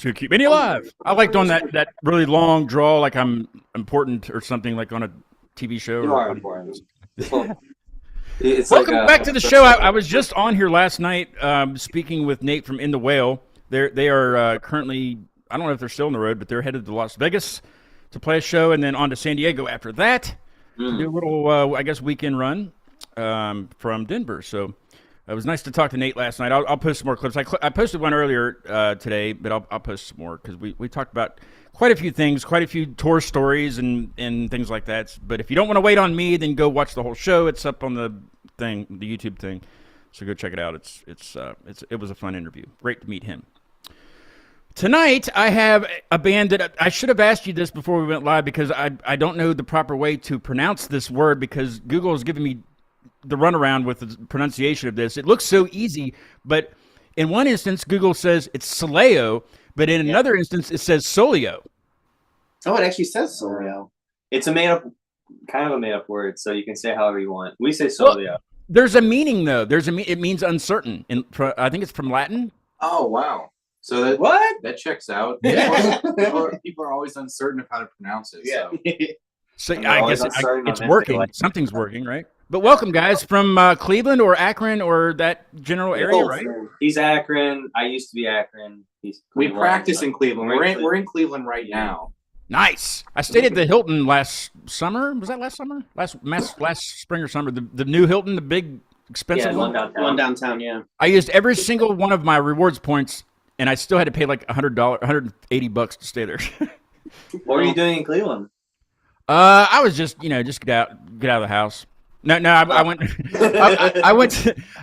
to keep me alive. I like doing that really long draw, like I'm important or something, like on a TV show. You are important. It's Welcome like, back to the show. I was just on here last night speaking with Nate from In the Whale. They are currently, I don't know if they're still on the road, but they're headed to Las Vegas to play a show and then on to San Diego after that to do a little, I guess, weekend run from Denver. So it was nice to talk to Nate last night. I'll post some more clips. I posted one earlier today, but I'll post some more because we talked about quite a few things, quite a few tour stories and things like that. But if you don't want to wait on me, then go watch the whole show. It's up on the YouTube thing. So go check it out. It was a fun interview. Great to meet him. Tonight, I have a band that I should have asked you this before we went live because I don't know the proper way to pronounce this word because Google has given me the runaround with the pronunciation of this. It looks so easy, but in one instance, Google says it's Soleo, but in another instance, it says Soleo. Oh, it actually says Soleo. it's a kind of a made up word, so you can say however you want. We say Soleo. Well, there's a meaning though. It means uncertain. I think it's from Latin. Oh wow! So that checks out. Yeah. people are always uncertain of how to pronounce it. Yeah. So I guess it's working. Something's working, right? But welcome, guys, from Cleveland or Akron or that general area, right? He's Akron. I used to be Akron. We practice in Cleveland. We're in Cleveland right now. Nice. I stayed at the Hilton last summer. Was that last summer? Last spring or summer? The new Hilton, the big expensive one? One downtown, yeah. I used every single one of my rewards points, and I still had to pay like $100, $180 to stay there. What were you doing in Cleveland? I was just get out of the house. No, I went.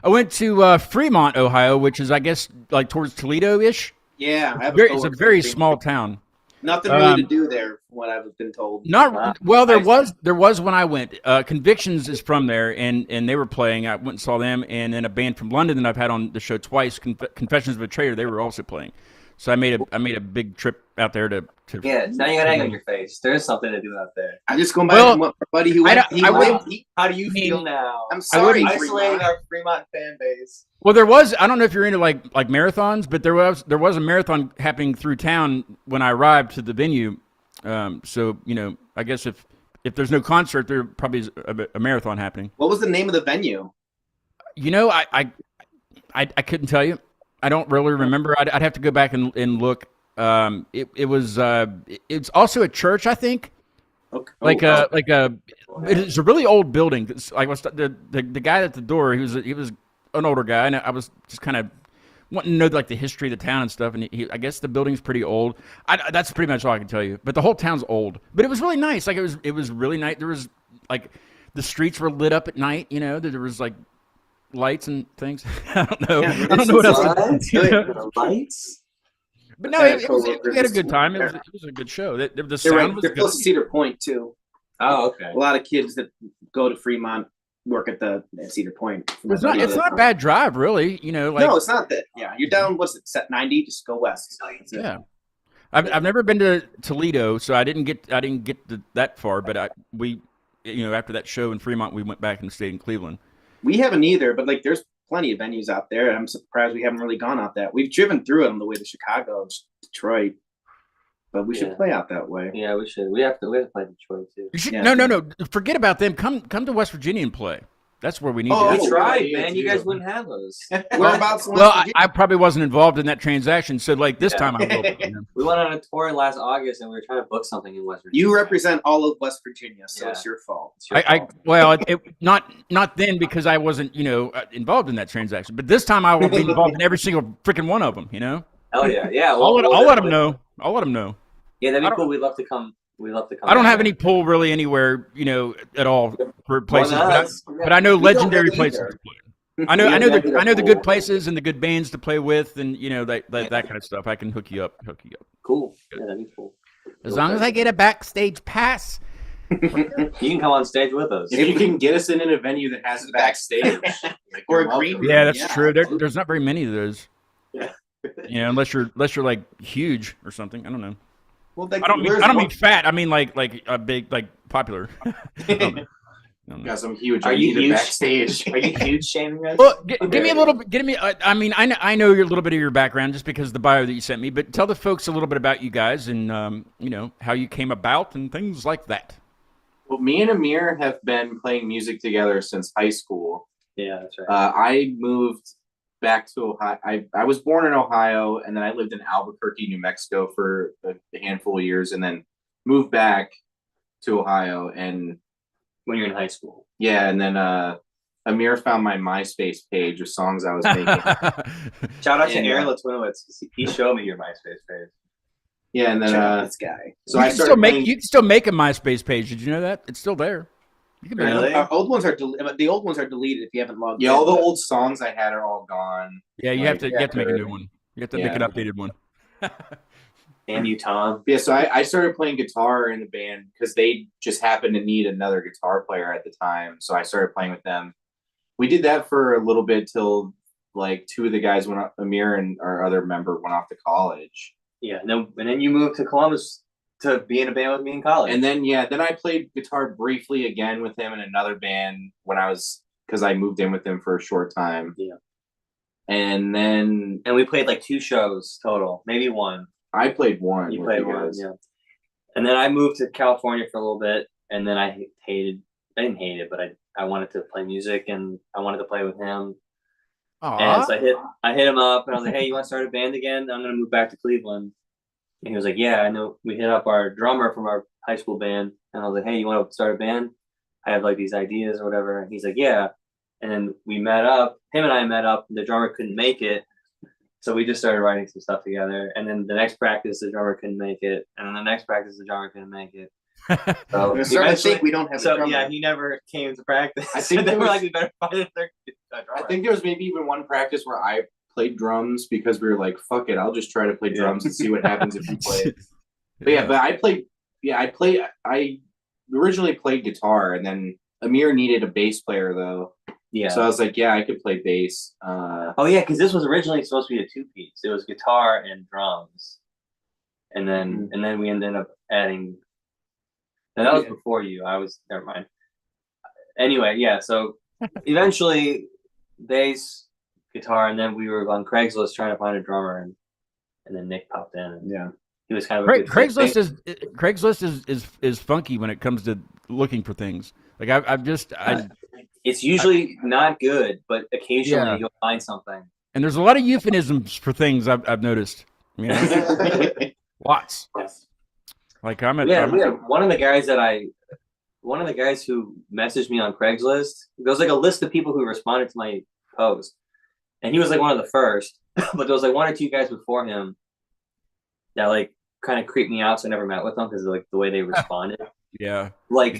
I went to Fremont, Ohio, which is, I guess, like towards Toledo-ish. Yeah, It's a very small town. Nothing really to do there, from what I've been told. There was when I went. Convictions is from there, and they were playing. I went and saw them, and then a band from London that I've had on the show twice, Confessions of a Traitor. They were also playing. So I made a big trip out there to yeah. Now you got egg on your face. There's something to do out there. I'm just going by from what my buddy who went. How do you feel now? I'm sorry, isolating our Fremont fan base. Well, there was. I don't know if you're into like marathons, but there was a marathon happening through town when I arrived to the venue. So I guess if there's no concert, there probably is a marathon happening. What was the name of the venue? I couldn't tell you. I don't really remember. I'd have to go back and look. It's also a church, I think. Okay. It's a really old building. It's like the guy at the door. He was an older guy, and I was just kind of wanting to know like the history of the town and stuff. And I guess the building's pretty old. That's pretty much all I can tell you. But the whole town's old. But it was really nice. Like it was really nice. There was like the streets were lit up at night. There was like lights and things. I don't know. Yeah, I don't know what else. Lights. But no, we had a good time. It was a good show. The sound was they're good. close to Cedar Point too. Oh, okay. A lot of kids that go to Fremont work at Cedar Point. It's not a bad drive, really. No, it's not that. Yeah, you're down. What's it? Set 90. Just go west. Yeah. I've never been to Toledo, so I didn't get that far. But after that show in Fremont, we went back and stayed in Cleveland. We haven't either, but there's plenty of venues out there. I'm surprised we haven't really gone out that. We've driven through it on the way to Chicago, Detroit, but we should play out that way. Yeah, we should. We have to play Detroit too. You should, no. Forget about them. Come to West Virginia and play. That's where we need to. We tried, man. You guys wouldn't have those. Whereabouts? I probably wasn't involved in that transaction, so this time I will. We went on a tour last August, and we were trying to book something in West Virginia. You represent all of West Virginia, so it's your fault. Not then because I wasn't involved in that transaction, but this time I will be involved in every single freaking one of them. Hell yeah, yeah. I'll let them know. Yeah, that'd be cool. We'd love to come. I don't have any pull really anywhere, at all for places, but I know legendary places to play. I know the good places and the good bands to play with, and that kind of stuff. I can hook you up. Cool. Yeah, that'd be cool. As long as I get a backstage pass. You can come on stage with us if you can get us in a venue that has a backstage or a green room. Yeah, that's true. There's not very many of those. Yeah, unless you're like huge or something. I don't know. Well, I don't mean fat. I mean like a big, like popular. Got some huge. Are you Anita huge? backstage? Are you huge shaming guys? Well, give me a little bit. Give me. I mean, I know your little bit of your background just because of the bio that you sent me. But tell the folks a little bit about you guys and how you came about and things like that. Well, me and Amir have been playing music together since high school. Yeah, that's right. I moved back to Ohio. I was born in Ohio, and then I lived in Albuquerque, New Mexico for a handful of years, and then moved back to Ohio. And When you're in high school. yeah, and then Amir found my MySpace page of songs I was making. Shout out to And, Aaron Latwinowitz. He showed me your MySpace page. Yeah, and then this guy. so you I can started still make playing- you can still make a MySpace page. Did you know that? It's still there. You can make Really? Our old ones are the old ones are deleted if you haven't logged Yeah, in. all the old songs I had are all gone. Yeah, you have to make a new one. You have to make an Yeah. updated one. Damn you, Tom. Yeah, so I started playing guitar in the band because they just happened to need another guitar player at the time. So I started playing with them. We did that for a little bit till like two of the guys went up, Amir and our other member went off to college. Yeah, and then you moved to Columbus to be in a band with me in college. And then then I played guitar briefly again with him in another band because I moved in with him for a short time. Yeah. And then we played like 2 shows total, maybe 1. I played one. You with played you 1, guys. yeah. And then I moved to California for a little bit, and then I didn't hate it, but I wanted to play music and I wanted to play with him. And so I hit him up and I was like, hey, you want to start a band again? I'm gonna move back to Cleveland. And he was like, yeah, I know. We hit up our drummer from our high school band, and I was like, hey, you want to start a band? I have like these ideas or whatever. And he's like, yeah. And then we met up. Him and I met up. The drummer couldn't make it, so we just started writing some stuff together. And then the next practice, the drummer couldn't make it, and then the next practice, the drummer couldn't make it. So I'm starting to think we don't have a drummer. yeah, he never came to practice. I think they there were was- like, we better find a third drummer. I think there was maybe even one practice where I played drums because we were like, fuck it, I'll just try to play drums and see what happens if you play. But I originally played guitar, and then Amir needed a bass player though. Yeah. So I was like, yeah, I could play bass. Oh yeah, because this was originally supposed to be a 2-piece. It was guitar and drums, and then we ended up adding. And that was before you. I was never mind. Anyway, yeah. So eventually, bass, guitar, and then we were on Craigslist trying to find a drummer, and then Nick popped in. And Yeah. he was kind of a good fit. Craigslist is funky when it comes to looking for things. Like It's usually not good, but occasionally Yeah. you'll find something. and there's a lot of euphemisms for things I've noticed. You know? Lots. Yes. Like I'm one of the guys who messaged me on Craigslist. There was like a list of people who responded to my post, and he was like one of the first. But there was like 1 or 2 guys before him that like kind of creeped me out, so I never met with them because of like the way they responded. Yeah. Like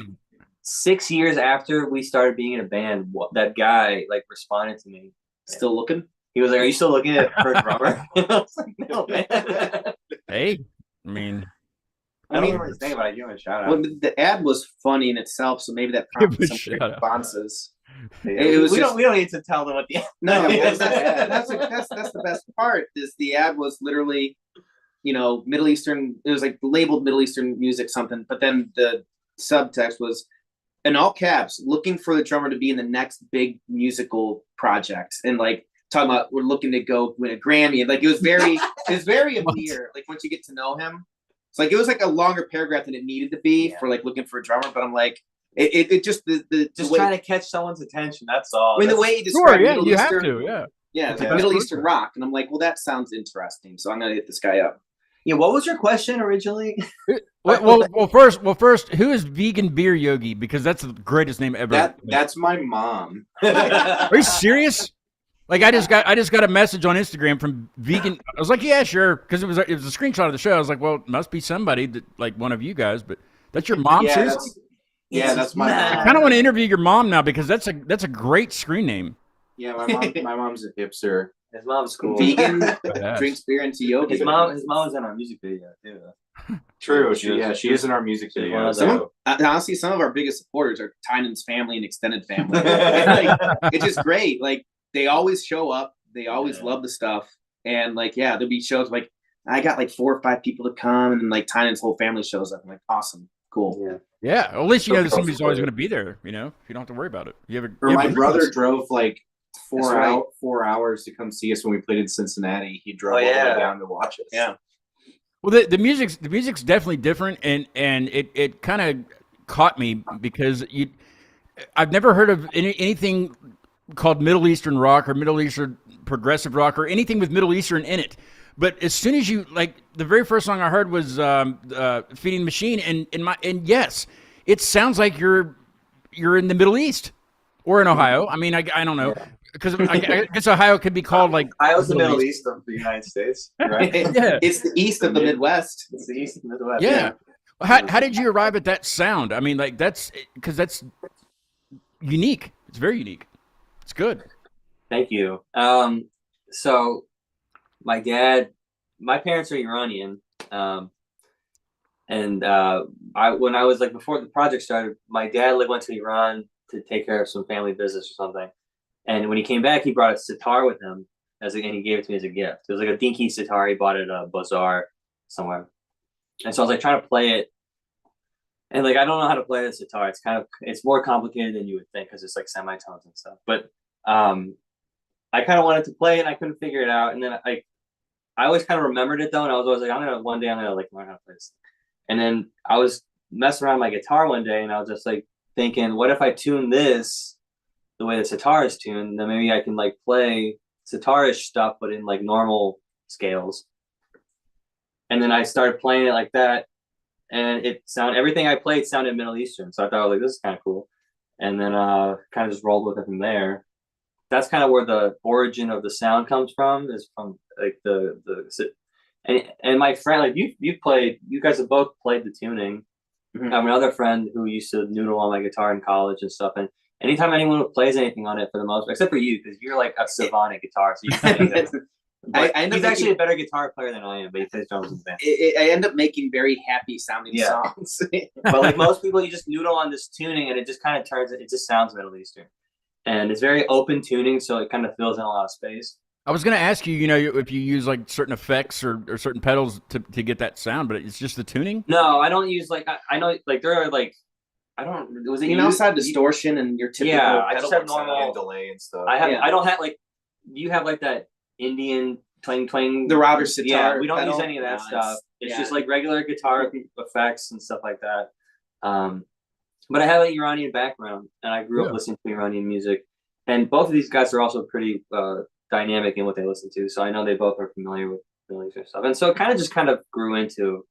6 years after we started being in a band, that guy like responded to me. Still looking? He was like, "Are you still looking for a drummer?" I was like, "No, man." Hey, I mean, I don't remember his name, but I give him a shout out. Well, the ad was funny in itself, so maybe that Give him prompted a some shout great out. responses. we just- don't need to tell them what the No, Yeah. that's the best part. Is the ad was literally, Middle Eastern. It was like labeled Middle Eastern music something, but then the subtext was in all caps, looking for the drummer to be in the next big musical project, and like talking about we're looking to go win a Grammy, and like it was very Amir. Like once you get to know him, it's like it was like a longer paragraph than it needed to be for like looking for a drummer. But I'm like, it just the Just way, trying to catch someone's attention. That's all. I mean, the way he described Middle you have Eastern, to, yeah. yeah, That's like the best Middle word Eastern for it. rock, and I'm like, well, that sounds interesting, so I'm gonna hit this guy up. Yeah. What was your question originally? Well, first, who is Vegan Beer Yogi? Because that's the greatest name ever. That's my mom. Are you serious? Like I just got a message on Instagram from Vegan. I was like, yeah, sure, because it was a screenshot of the show. I was like, well, it must be somebody that like one of you guys, but that's your mom. Yeah, Seriously? that's my I mom. kind of want to interview your mom now because that's a great screen name. Yeah, my mom's a hipster. His mom's cool. Vegan, Badass. drinks beer into yoga. His mom was in our music video too. True. She is in our music She's video. one of So Honestly, some of our biggest supporters are Tynan's family and extended family. And, like, it's just great. Like they always show up. They always love the stuff. And like, there'll be shows like I got like 4 or 5 people to come, and then like Tynan's whole family shows up. I'm like, awesome, Cool. Yeah. Yeah, at least you know that So somebody's always close. going to be there. You know, you don't have to worry about it. You have a. Or you my have a brother witness. drove like That's right. 4 hours to come see us when we played in Cincinnati. He drove Oh, all the yeah. way down to watch us. Yeah. Well, the music's definitely different, and it kind of caught me because I've never heard of anything called Middle Eastern rock or Middle Eastern progressive rock or anything with Middle Eastern in it. But as soon as you like, the very first song I heard was "Feeding the Machine," and yes, it sounds like you're in the Middle East or in Ohio. I mean, I don't know, because I guess Ohio could be called like Ohio's the Middle East of the United States, right? Yeah. It's the east of the Midwest. It's the East and Midwest. Yeah. How did you arrive at that sound? I mean, like that's unique. It's very unique. It's good. Thank you. So my parents are Iranian. When I was like, before the project started, my dad went to Iran to take care of some family business or something. And when he came back, he brought a sitar with him and he gave it to me as a gift. It was like a dinky sitar he bought at a bazaar somewhere. And so I was like trying to play it. And like, I don't know how to play the sitar. It's more complicated than you would think because it's like semitones and stuff. But I kind of wanted to play it and I couldn't figure it out. And then I always kind of remembered it though. And I was always like, one day I'm going to like learn how to play this. And then I was messing around my guitar one day and I was just like thinking, what if I tune this the way the sitar is tuned? Then maybe I can like play sitarish stuff, but in like normal scales. And then I started playing it like that. And everything I played sounded Middle Eastern. So I thought, like, this is kind of cool. And then kind of just rolled with it from there. That's kind of where the origin of the sound comes from, is from like and my friend, like you guys have both played the tuning. Mm-hmm. I have another friend who used to noodle on my guitar in college and stuff. And anytime anyone plays anything on it, for the most part, except for you, because you're like a savant at guitar, so you kind of he's actually a better guitar player than I am, but he plays drums in the band. I end up making very happy sounding songs. But like most people, you just noodle on this tuning and it just kind of it just sounds Middle Eastern. And it's very open tuning, so it kind of fills in a lot of space. I was going to ask you, if you use like certain effects or certain pedals to get that sound, but it's just the tuning? No, I don't use like, I know like there are like, I don't, was it outside distortion and your typical I just have normal delay and stuff. I don't have like, you have like that Indian twang, the router sitar. Yeah, we don't pedal. use any of that stuff. It's yeah. just like regular guitar effects and stuff like that. But I have an Iranian background and I grew up listening to Iranian music. And both of these guys are also pretty dynamic in what they listen to. So I know they both are familiar with Middle Eastern stuff. And so it kind of grew into,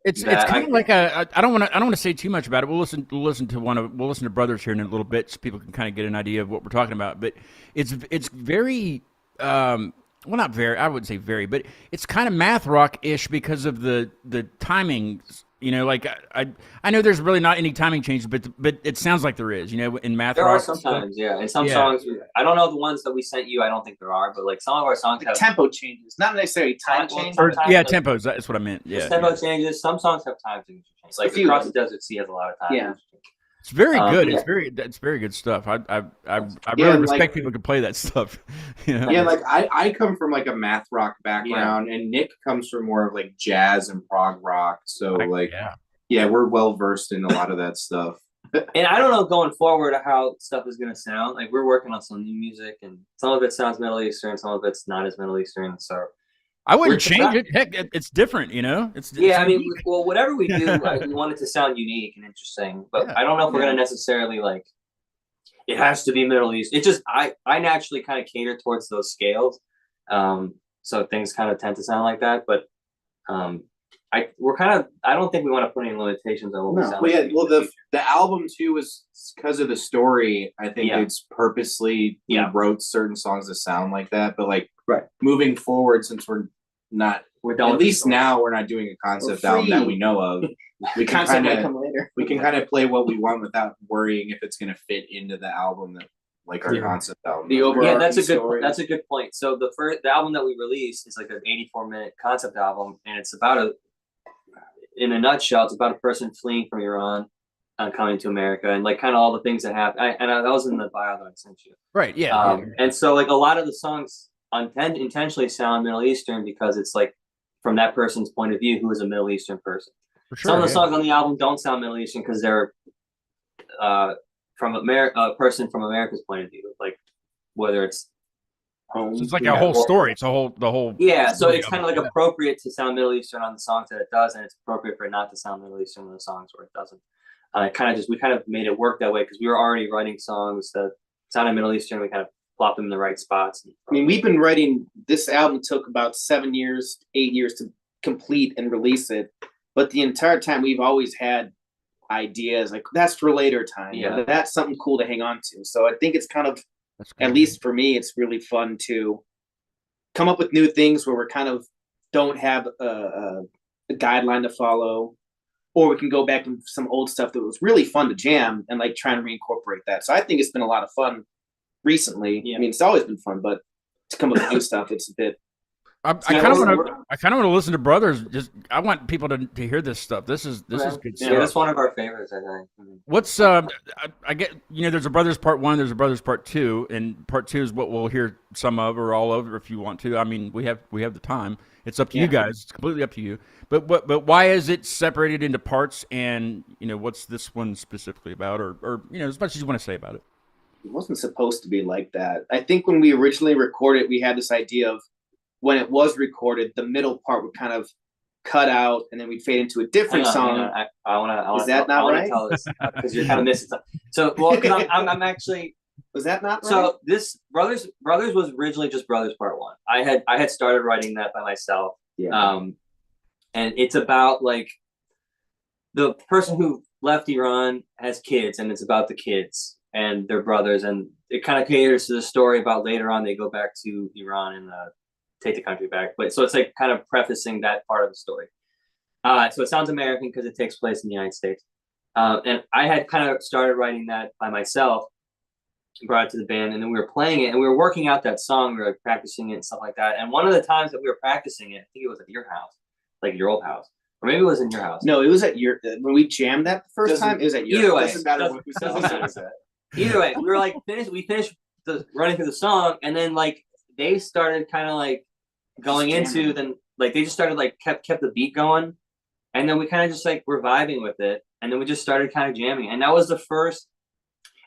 It's kind of like I don't want to say too much about it. We'll listen to Brothers here in a little bit, so people can kind of get an idea of what we're talking about. But it's very well, not very. I wouldn't say very, but it's kind of math rock-ish because of the timing. Like I know there's really not any timing changes, but it sounds like there is. In math there rock. Are sometimes, yeah. And some songs, I don't know the ones that we sent you. I don't think there are, but like some of our songs have tempo changes, not necessarily time changes. Tempos. That's what I meant. Yeah, tempo changes. Some songs have time changes. Like Across the Desert Sea has a lot of time. Yeah. Changes. It's very good. It's very good stuff. I really respect people who can play that stuff. Yeah, like I come from like a math rock background, and Nick comes from more of like jazz and prog rock. So we're well versed in a lot of that stuff. And I don't know going forward how stuff is gonna sound. Like we're working on some new music, and some of it sounds Middle Eastern, some of it's not as Middle Eastern. So I wouldn't change it. Heck, it's different, It's I mean, whatever we do, we want it to sound unique and interesting. But I don't know if we're gonna necessarily like. It has to be Middle East. It's just I naturally kind of cater towards those scales, so things kind of tend to sound like that. But I don't think we want to put any limitations on what we sound. Well, the album too was because of the story. I think it's purposely wrote certain songs that sound like that. But like moving forward, since we're done. At least now we're not doing a concept album that we know of. We can concept might come later. We can kind of play what we want without worrying if it's going to fit into the album that, like our concept album. The overall that's a good point. So the album that we released is like an 84-minute concept album, and it's about in a nutshell, it's about a person fleeing from Iran and coming to America, and like kind of all the things that happen. That was in the bio that I sent you. Right. Yeah. And so like a lot of the songs intentionally sound Middle Eastern because it's like from that person's point of view, who is a Middle Eastern person. For sure, some of the songs on the album don't sound Middle Eastern because they're from a person from America's point of view, like whether it's home. So it's like a whole story. It's the whole. Yeah, so it's kind of like appropriate to sound Middle Eastern on the songs that it does, and it's appropriate for it not to sound Middle Eastern on the songs where it doesn't. We kind of made it work that way because we were already writing songs that sounded Middle Eastern. We kind of plopped them in the right spots. I mean, we've been writing. This album took about 8 years to complete and release it, but the entire time we've always had ideas like that's for later time. Yeah, that's something cool to hang on to. So I think it's kind of, at least for me, it's really fun to come up with new things where we're kind of don't have a guideline to follow, or we can go back and some old stuff that was really fun to jam and like try and reincorporate that. So I think it's been a lot of fun recently. Yeah. I mean, it's always been fun, but to come up with new stuff, it's a bit. I kind of want to listen to Brothers. I want people to hear this stuff. This is good stuff. Yeah, that's one of our favorites, I think. What's I get, there's a Brothers Part 1, there's a Brothers Part 2, and Part 2 is what we'll hear some of or all over if you want to. I mean, we have the time. It's up to you guys. It's completely up to you. But why is it separated into parts? And what's this one specifically about? Or as much as you want to say about it. It wasn't supposed to be like that. I think when we originally recorded, we had this idea of when it was recorded, the middle part would kind of cut out, and then we'd fade into a different song. I want to. Is that not right? Tell this because you're kind of missing something. So, well, I'm actually. Was that not right? So this Brothers was originally just Brothers Part 1. I had started writing that by myself. Yeah. And it's about like the person who left Iran has kids, and it's about the kids and their brothers, and it kind of caters to the story about later on they go back to Iran and take the country back. But so it's like kind of prefacing that part of the story. So it sounds American because it takes place in the United States. And I had kind of started writing that by myself, brought it to the band, and then we were playing it and we were working out that song. We were like practicing it and stuff like that. And one of the times that we were practicing it, I think it was at your house, like your old house. Or maybe it was in your house. No, it was at your, when we jammed that the first time, it was at your house. Either way. Doesn't matter what we said. Either way, we were like, we finished running through the song, and then like they started kind of like going into, then like they just started like kept the beat going, and then we kind of just like were vibing with it, and then we just started kind of jamming, and that was the first,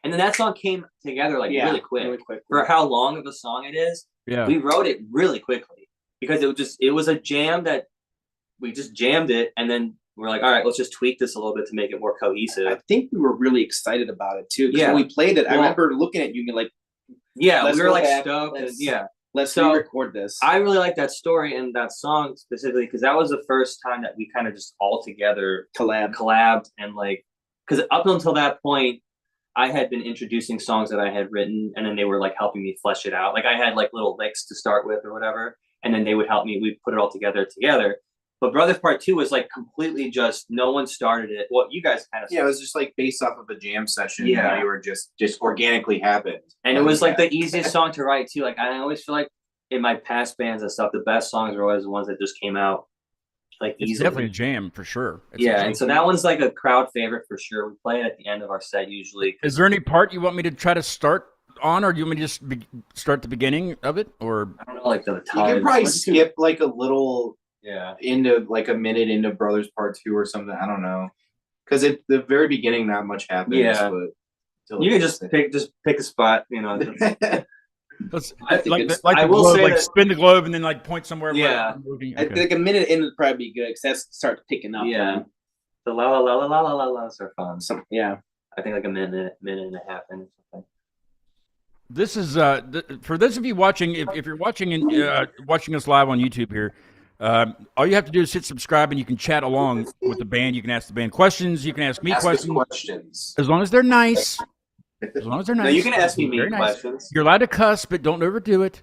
and then that song came together like really quick for how long of a song it is. Yeah, we wrote it really quickly because it was a jam that we just jammed it, and then we're like, all right, let's just tweak this a little bit to make it more cohesive. I think we were really excited about it too. Yeah, when we played it, I remember looking at you and like, yeah, we were like stoked. Let's re-record this. I really like that story and that song specifically because that was the first time that we kind of just all together collabed and like, because up until that point, I had been introducing songs that I had written, and then they were like helping me flesh it out. Like I had like little licks to start with or whatever, and then they would help me. We'd put it all together. But Brothers Part 2 was like completely just no one started it. Well, you guys kind of it was just like based off of a jam session. Yeah, you were just organically happened, and it was like the easiest song to write too. Like I always feel like in my past bands and stuff, the best songs are always the ones that just came out like easily. It's definitely a jam for sure. And so that one's like a crowd favorite for sure. We play it at the end of our set usually. Is there any part you want me to try to start on, or do you want me to just start the beginning of it, or I don't know, like the time. You could probably skip like a little. Yeah, into like a minute into Brothers Part 2 or something. I don't know, because at the very beginning, not much happens. Yeah, but you can just pick a spot. I will globe, say like spin the globe and then like point somewhere. Yeah, okay. I think a minute in would probably be good because that starts picking up. Yeah, the la la la la la la la are fun. Yeah, I think like a minute and a half in or something. This is for those of you watching. If you're watching and watching us live on YouTube here. All you have to do is hit subscribe, and you can chat along with the band. You can ask the band questions. You can ask me questions. As long as they're nice. No, you can ask me questions. You're allowed to cuss, but don't overdo it.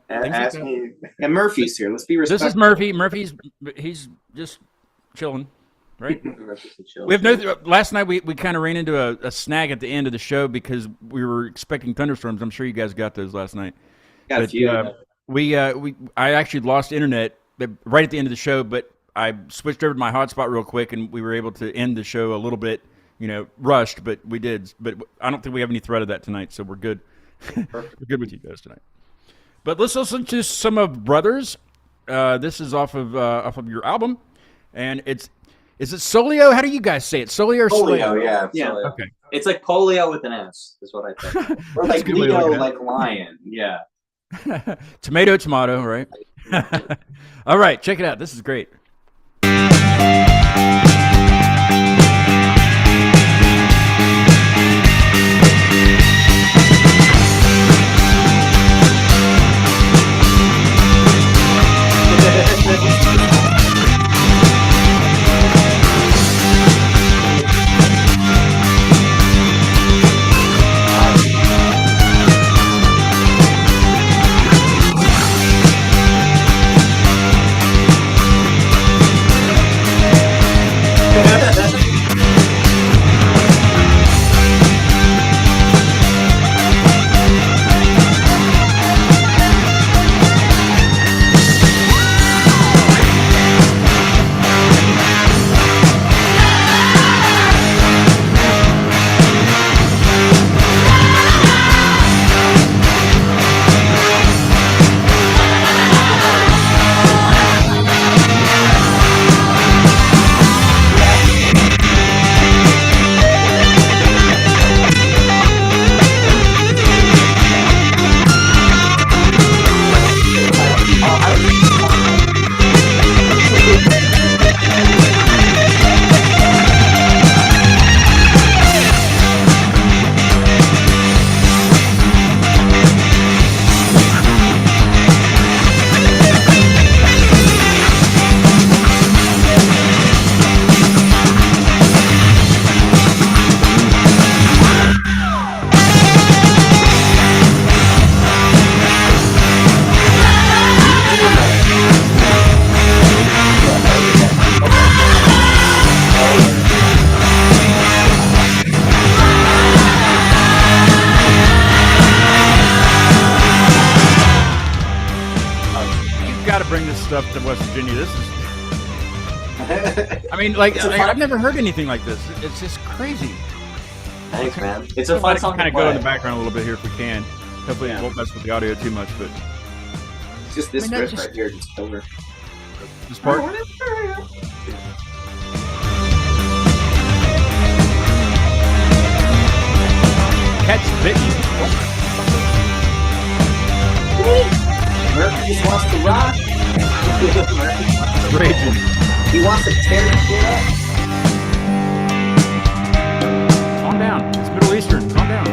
Ask me. And Murphy's here. Let's be respectful. This is Murphy. He's just chilling, right? We have last night we kind of ran into a snag at the end of the show because we were expecting thunderstorms. I'm sure you guys got those last night. Got a few. I actually lost internet right at the end of the show, but I switched over to my hotspot real quick, and we were able to end the show a little bit, rushed, but we did. But I don't think we have any threat of that tonight, so we're good. We're good with you guys tonight. But let's listen to some of Brothers. This is off of your album, and it's Is it Soleo? How do you guys say it? Soleo or Soleo? Soleo, yeah. Soleo. Okay. It's like polio with an S. Is what I think. Or That's like a good way to Leo, look at like lion. Yeah. Tomato, tomato, right? All right, check it out. This is great. Bring this stuff to West Virginia. This is, I mean, like, I've never heard anything like this. It's just crazy. Thanks, man. It's a fun song. Kind of go in the background a little bit here if we can. Hopefully, it won't mess with the audio too much, but it's just this riff right here, just over this part. Catch bitten. Murphy just wants to rock. Raging. He wants to tear the shit up. Calm down. It's Middle Eastern. Calm down.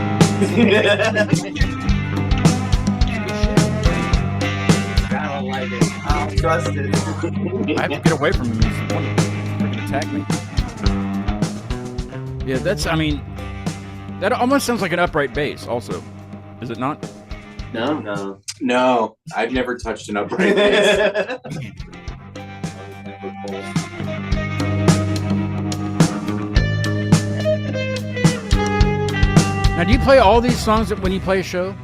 I don't like it. I don't trust it. I have to get away from him. He's wanting to freaking attack me. Yeah, that's, I mean, that almost sounds like an upright bass also. Is it not? No. No, I've never touched an upright bass. Now, do you play all these songs when you play a show?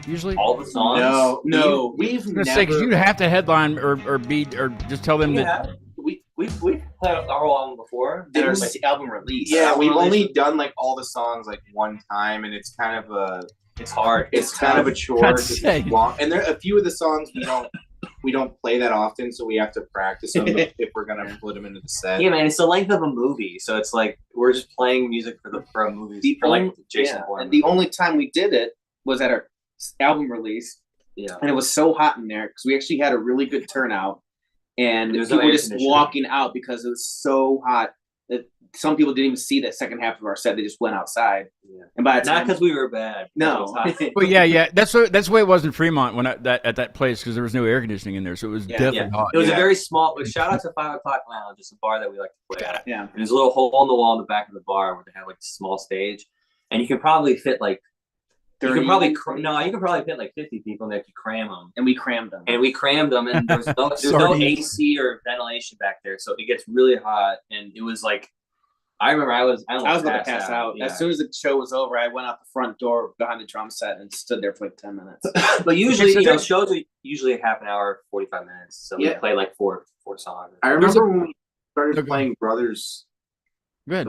Usually? All the songs? No. We've I was never. because you'd have to headline or just tell them that. Yeah. We've played our album before. Did our album release? Yeah, we've only done like all the songs like one time, and it's kind of a. It's hard. It's kind of a chore. I'd long, and there a few of the songs we don't play that often, so we have to practice them if we're gonna put them into the set. Yeah, man, it's the length of a movie, so it's like we're just playing music for a movie. Like Jason Bourne. And the only time we did it was at our album release. Yeah, and it was so hot in there because we actually had a really good turnout, and There's people no were air just conditioning. walking out because it was so hot that some people didn't even see that second half of our set. They just went outside. Yeah. And by the Not time, because we were bad. no, Well, yeah, that's the way it was in Fremont when at that place because there was no air conditioning in there, so it was definitely hot. It was a very small. Shout out to 5 O'Clock Lounge, it's a bar that we like to play at. yeah. And there's a little hole in the wall in the back of the bar where they have like a small stage, and you can probably fit like. You 30. can probably you can probably fit like 50 people in there if you cram them. And we crammed them. And we crammed them, and there's no AC or ventilation back there, so it gets really hot. And it was like, I remember I was about to pass out. Yeah. As soon as the show was over, I went out the front door behind the drum set and stood there for like 10 minutes. But usually, shows are usually a half an hour, 45 minutes. So we play like four songs. I remember when we started playing Brothers. Good.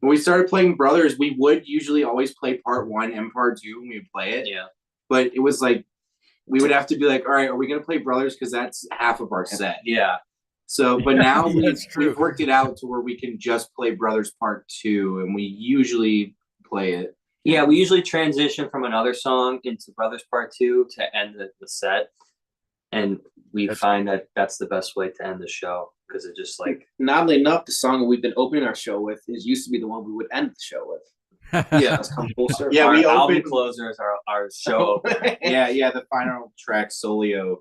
When we started playing Brothers, we would usually always play part 1 and part 2 when we would play it. Yeah. But it was like we would have to be like, all right, are we gonna play Brothers because that's half of our set? Yeah. So, but now That's we've worked it out to where we can just play Brothers Part 2, and we usually play it. Yeah, we usually transition from another song into Brothers Part 2 to end the set. And we find that that's the best way to end the show because it just like. And oddly enough, the song that we've been opening our show with used to be the one we would end the show with. Yeah, it's come full circle. Yeah, our we album opened closer is our show opener. yeah, the final track Soleo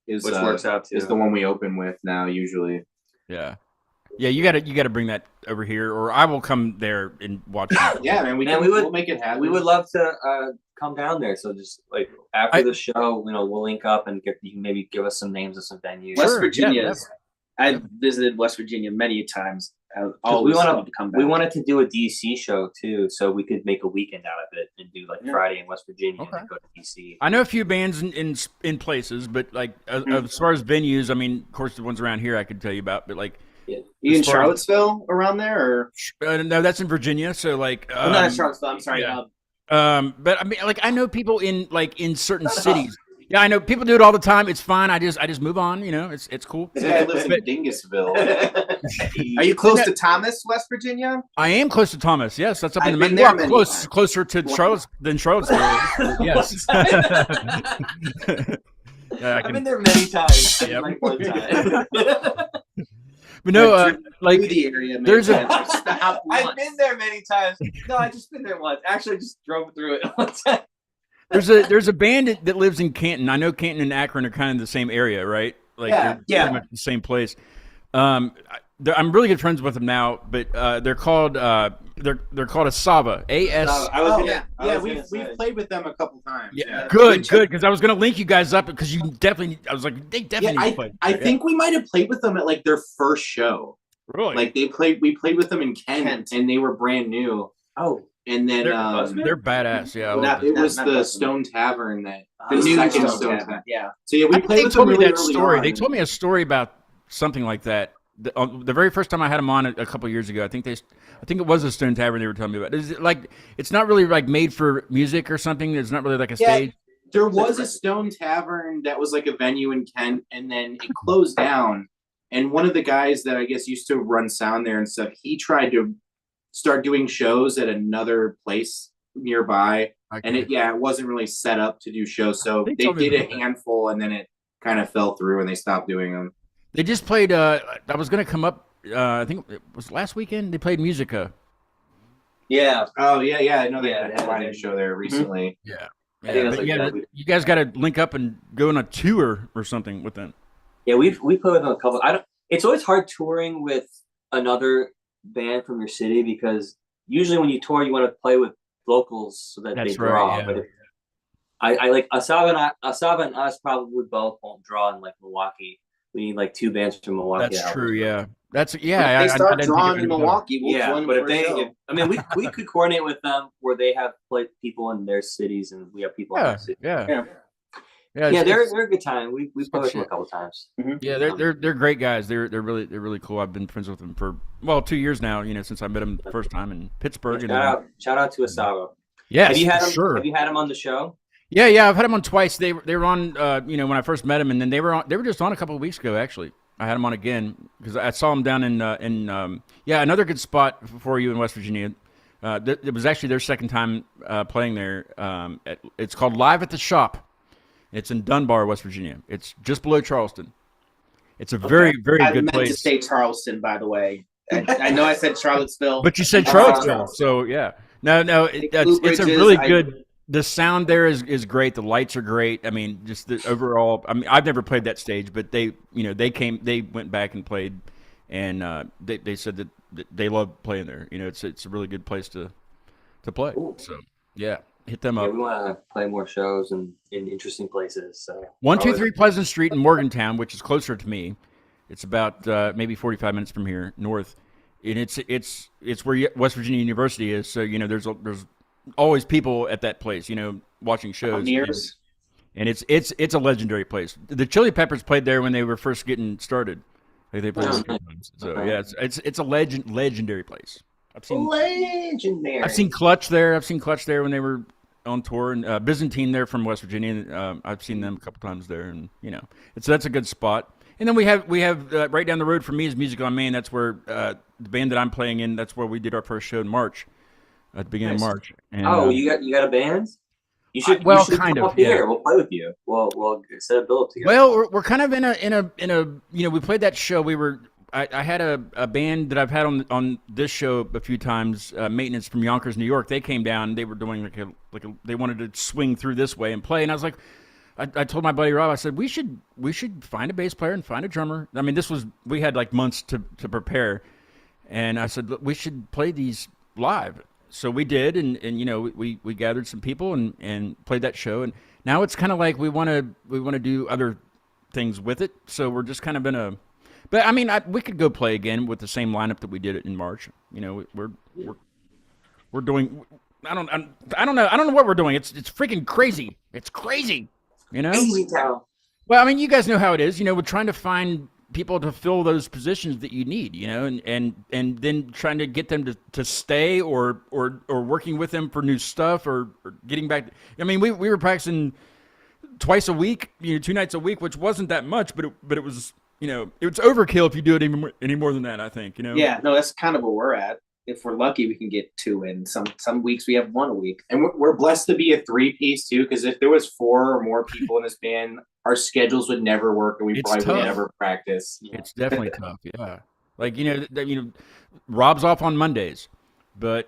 is Which works out too. is the one we open with now usually. yeah. You gotta bring that over here, or I will come there and watch it. Yeah, man, we'll make it happen. We would love to come down there. So just like after the show, we'll link up and you can maybe give us some names of some venues. West Virginia. I've visited West Virginia many times. I always wanted to come back. We wanted to do a DC show too, so we could make a weekend out of it and do like Friday in West Virginia and then go to DC. I know a few bands in places, but like as far as venues, I mean, of course, the ones around here I could tell you about, but like. Yeah. You in Charlottesville around there, or no? That's in Virginia. So like, not in Charlottesville. I'm sorry. Yeah. But I mean, like, I know people in certain cities. Yeah, I know people do it all the time. It's fine. I just move on. It's cool. This guy lives in Dingusville. Are you close to Thomas, West Virginia? I am close to Thomas. Yes, that's up in the middle. Closer to Charlotte than Charlottesville. Yes. I've been there many times. Yep. Like one time. But no, like the area, there's I've been there many times. No, I just been there once. Actually, I just drove through it one time. There's a band that lives in Canton. I know Canton and Akron are kind of the same area, right? Like they're pretty much the same place. I'm really good friends with them now, but they're called they're called Asava. We've played with them a couple times. Yeah. Good, because I was gonna link you guys up because you definitely. I was like, they definitely. Yeah, I think we might have played with them at like their first show. Really? Like we played with them in Kent. And they were brand new. Oh. And then they're badass. Yeah, it was the Stone Tavern the new second Stone Tavern. Yeah. So yeah, we played with them really early on. They told me a story about something like that. The very first time I had them on a couple of years ago, I think it was a Stone Tavern they were telling me about. Is it like it's not really like made for music or something? It's not really like a stage. There was a Stone Tavern that was like a venue in Kent, and then it closed down. And one of the guys that I guess used to run sound there and stuff, he tried to start doing shows at another place nearby, and it wasn't really set up to do shows. So they did a handful, and then it kind of fell through, and they stopped doing them. They just played. I was going to come up. I think it was last weekend. They played Musica. Yeah. Oh yeah. I know they had a headlining show there recently. Mm-hmm. Yeah. You guys got to link up and go on a tour or something with them. Yeah, we played with them a couple. It's always hard touring with another band from your city because usually when you tour, you want to play with locals so that they draw. Right, yeah. But I like Asava and us probably both won't draw in like Milwaukee. We need like two bands from Milwaukee. That's true. Yeah. That's If they start drawing in Milwaukee, we'll join but we could coordinate with them where they have people in their cities and we have people in our city. Yeah, they're a good time. We played with them a couple times. Mm-hmm. Yeah, they're great guys. They're really cool. I've been friends with them for 2 years now. Since I met them the first time in Pittsburgh. Shout out to Asava. Yeah, have you had them? Have you had them on the show? Yeah, I've had them on twice. They were on, when I first met them, and then they were just on a couple of weeks ago. Actually, I had them on again because I saw them down in another good spot for you in West Virginia. It was actually their second time playing there. It's called Live at the Shop. It's in Dunbar, West Virginia. It's just below Charleston. It's a very, very good place. I meant to say Charleston, by the way. I know I said Charlottesville, but you said Charlottesville, so yeah. No, it's a really good. The sound there is great. The lights are great. I mean, just the overall. I mean, I've never played that stage, but they went back and played, and they said that they love playing there. It's a really good place to play. Ooh. So yeah, hit them up. We want to play more shows in interesting places. So 123 Pleasant Street in Morgantown, which is closer to me. It's about maybe 45 minutes from here north, and it's where West Virginia University is. So there's always people at that place, watching shows. And it's a legendary place. The Chili Peppers played there when they were first getting started. They played times. So yeah, it's a legendary place. I've seen Clutch there. I've seen Clutch there when they were on tour, and Byzantine there from West Virginia. I've seen them a couple times there, and that's a good spot. And then we have right down the road from me is Music on Main. That's where the band that I'm playing in. That's where we did our first show in March, at the beginning of March. And, you got a band? You should kind come of, up here. We'll play with you. We'll set a bill together. Well, we're kind of in a we played that show. I had a band that I've had on this show a few times, Maintenance from Yonkers, New York. They came down. They were doing they wanted to swing through this way and play. And I was like, I told my buddy Rob, I said we should find a bass player and find a drummer. I mean, we had like months to prepare, and I said we should play these live. So we did, and we gathered some people and played that show. And now it's kind of like we want to do other things with it. So we're just kind of in a. But I mean, we could go play again with the same lineup that we did it in March. We're doing. I don't know what we're doing. It's freaking crazy. It's crazy. Crazy town. Well, I mean, you guys know how it is. We're trying to find people to fill those positions that you need. And then trying to get them to stay or working with them for new stuff or getting back. I mean, we were practicing twice a week, 2 nights a week, which wasn't that much, but it was. It's overkill if you do it any more than that, I think, Yeah, no, that's kind of where we're at. If we're lucky, we can get 2 in. Some weeks we have 1 a week. And we're blessed to be a 3-piece too, because if there was 4 or more people in this band, our schedules would never work and we probably would never practice. It's definitely tough, yeah. Like, Rob's off on Mondays, but,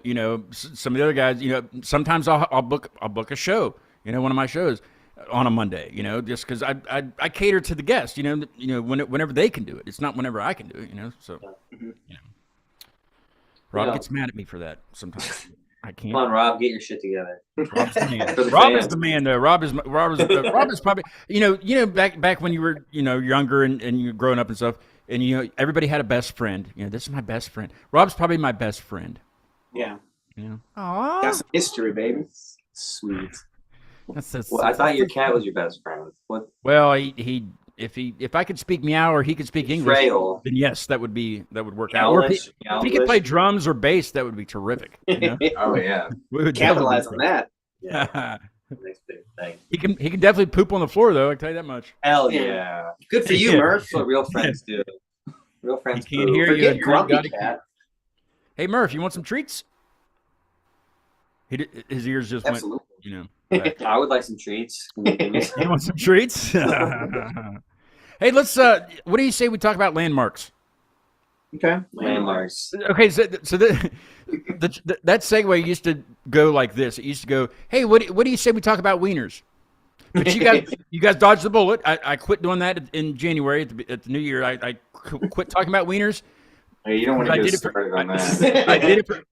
some of the other guys, sometimes I'll book a show, one of my shows on a Monday, just because I cater to the guests, whenever they can do it. It's not whenever I can do it, so. Rob gets mad at me for that sometimes. I can't. Come on, Rob, get your shit together. Rob's the man. Rob is the man, though. Rob is probably back when you were younger and you were growing up and stuff, and everybody had a best friend. This is my best friend. Rob's probably my best friend. Yeah. Aww. That's history, baby. Sweet. I thought your cat was your best friend. What? Well, if I could speak meow or he could speak English, Frail. then yes, that would work out. Or if he could play drums or bass, that would be terrific. Oh yeah, we would capitalize on that. Yeah, next big thing. He can definitely poop on the floor though. I can tell you that much. Hell yeah, good for you, Murph. That's what real friends do. Real friends. He can't hear you. Grumpy cat. Hey Murph, you want some treats? His ears just Absolutely. went. I would like some treats. You want some treats? Hey, let's. What do you say we talk about landmarks? Okay. Landmarks. Okay, so that segue used to go like this. It used to go, hey, what do you say we talk about wieners? But you guys dodged the bullet. I quit doing that in January at the new year. I quit talking about wieners. Hey, you don't want to get started on that.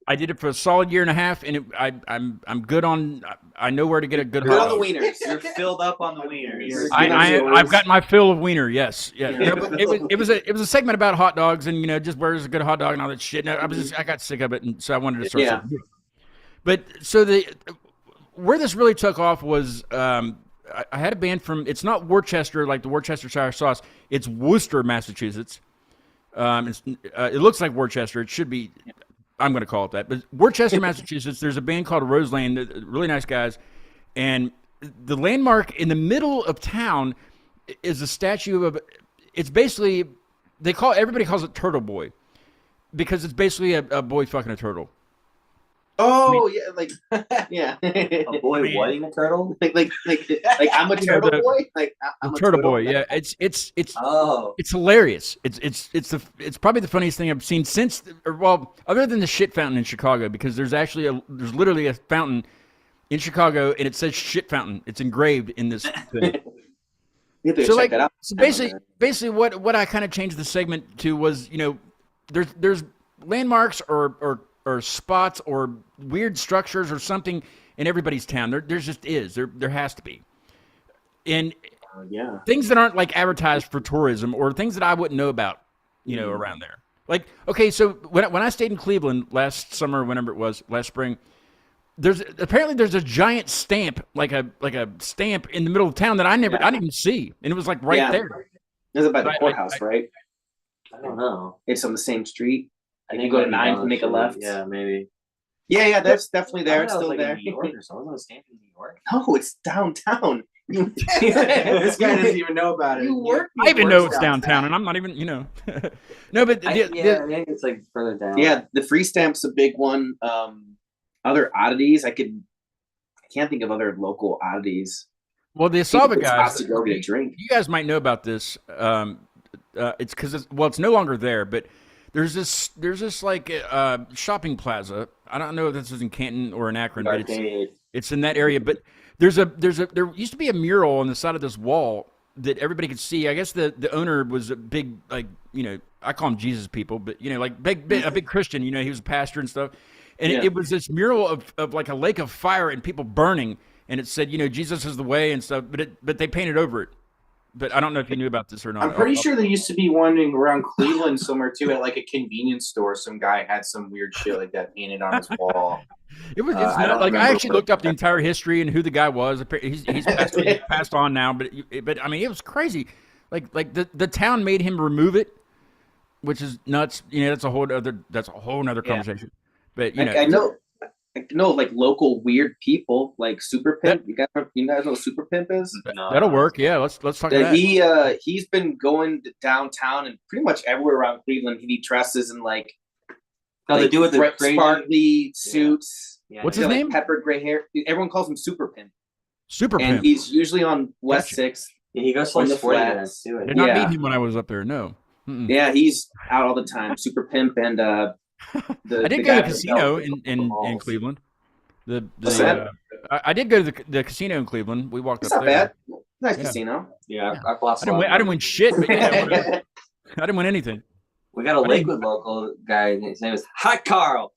I did it for a solid year and a half, and I'm good on. I know where to get a good. Good on the wieners. You're filled up on the wieners. I've got my fill of wiener. Yes, yeah. It was a segment about hot dogs and just where's a good hot dog and all that shit. And I got sick of it, and so I wanted to start something new. But so where this really took off was I had a band from. It's not Worcester like the Worcestershire sauce. It's Worcester, Massachusetts. It looks like Worcester. It should be. I'm going to call it that. But Worcester, Massachusetts. There's a band called Roseland. Really nice guys, and the landmark in the middle of town is a statue of. It's basically everybody calls it Turtle Boy, because it's basically a boy fucking a turtle. Oh yeah. A boy wedding a turtle? Like I'm a turtle boy. Like I'm a turtle boy. Yeah, it's hilarious. It's probably the funniest thing I've seen since. Other than the shit fountain in Chicago, because there's literally a fountain in Chicago and it says shit fountain. It's engraved in this thing. Check that out. So basically, what I kind of changed the segment to was there's landmarks or spots or weird structures or something in everybody's town. There just is. There has to be. And things that aren't like advertised for tourism or things that I wouldn't know about, around there. Like, okay, so when I stayed in Cleveland last summer, whenever it was, last spring, there's a giant stamp, like a stamp in the middle of town that I didn't even see. And it was like right there. It was by the courthouse, right? I don't know. It's on the same street. And you go to 9 to make a left. Yeah, maybe. Yeah, that's definitely there. It's still there. In New York or something. Was it a stamp in New York? No, it's downtown. This guy doesn't even know about it. You work. I even know it's downtown, and I'm not even, No, but I think it's like further down. Yeah, the free stamp's a big one. Other oddities, I can't think of other local oddities. well, the Asaba guys, To go get a drink. you guys might know about this. It's because it's no longer there, but there's this like shopping plaza. I don't know if this is in Canton or in Akron, but it's in that area. But there used to be a mural on the side of this wall that everybody could see. I guess the owner was a big, like, I call him Jesus people, but like a big Christian. He was a pastor and stuff. And it was this mural of like a lake of fire and people burning, and it said, Jesus is the way and stuff. But they painted over it. But I don't know if you knew about this or not. I'm pretty sure there used to be one around Cleveland somewhere too, at like a convenience store. Some guy had some weird shit like that painted on his wall. It's not, like, I actually looked up the entire history and who the guy was. He's passed on now, but I mean, it was crazy. Like the town made him remove it, which is nuts. That's a whole other conversation. But I know like local weird people like Super Pimp. You guys know what Super Pimp is? No. That'll work. Yeah, let's talk about that. He's been going to downtown and pretty much everywhere around Cleveland. He dresses in like they do with the sparkly suits. Yeah. What's his name? Peppered gray hair. Everyone calls him Super Pimp. Super And Pimp. he's usually on West 6th. Yeah, he goes to On like the sporting flats. events too. I did not meet him when I was up there. No. Mm-mm. Yeah, he's out all the time. Super Pimp and I did go to the casino in Cleveland. I did go to the casino in Cleveland. We walked It's up not there. bad. Nice casino. Yeah, I've lost. I didn't win shit. But I didn't win anything. We got a Lakewood local guy. His name is Hot Carl.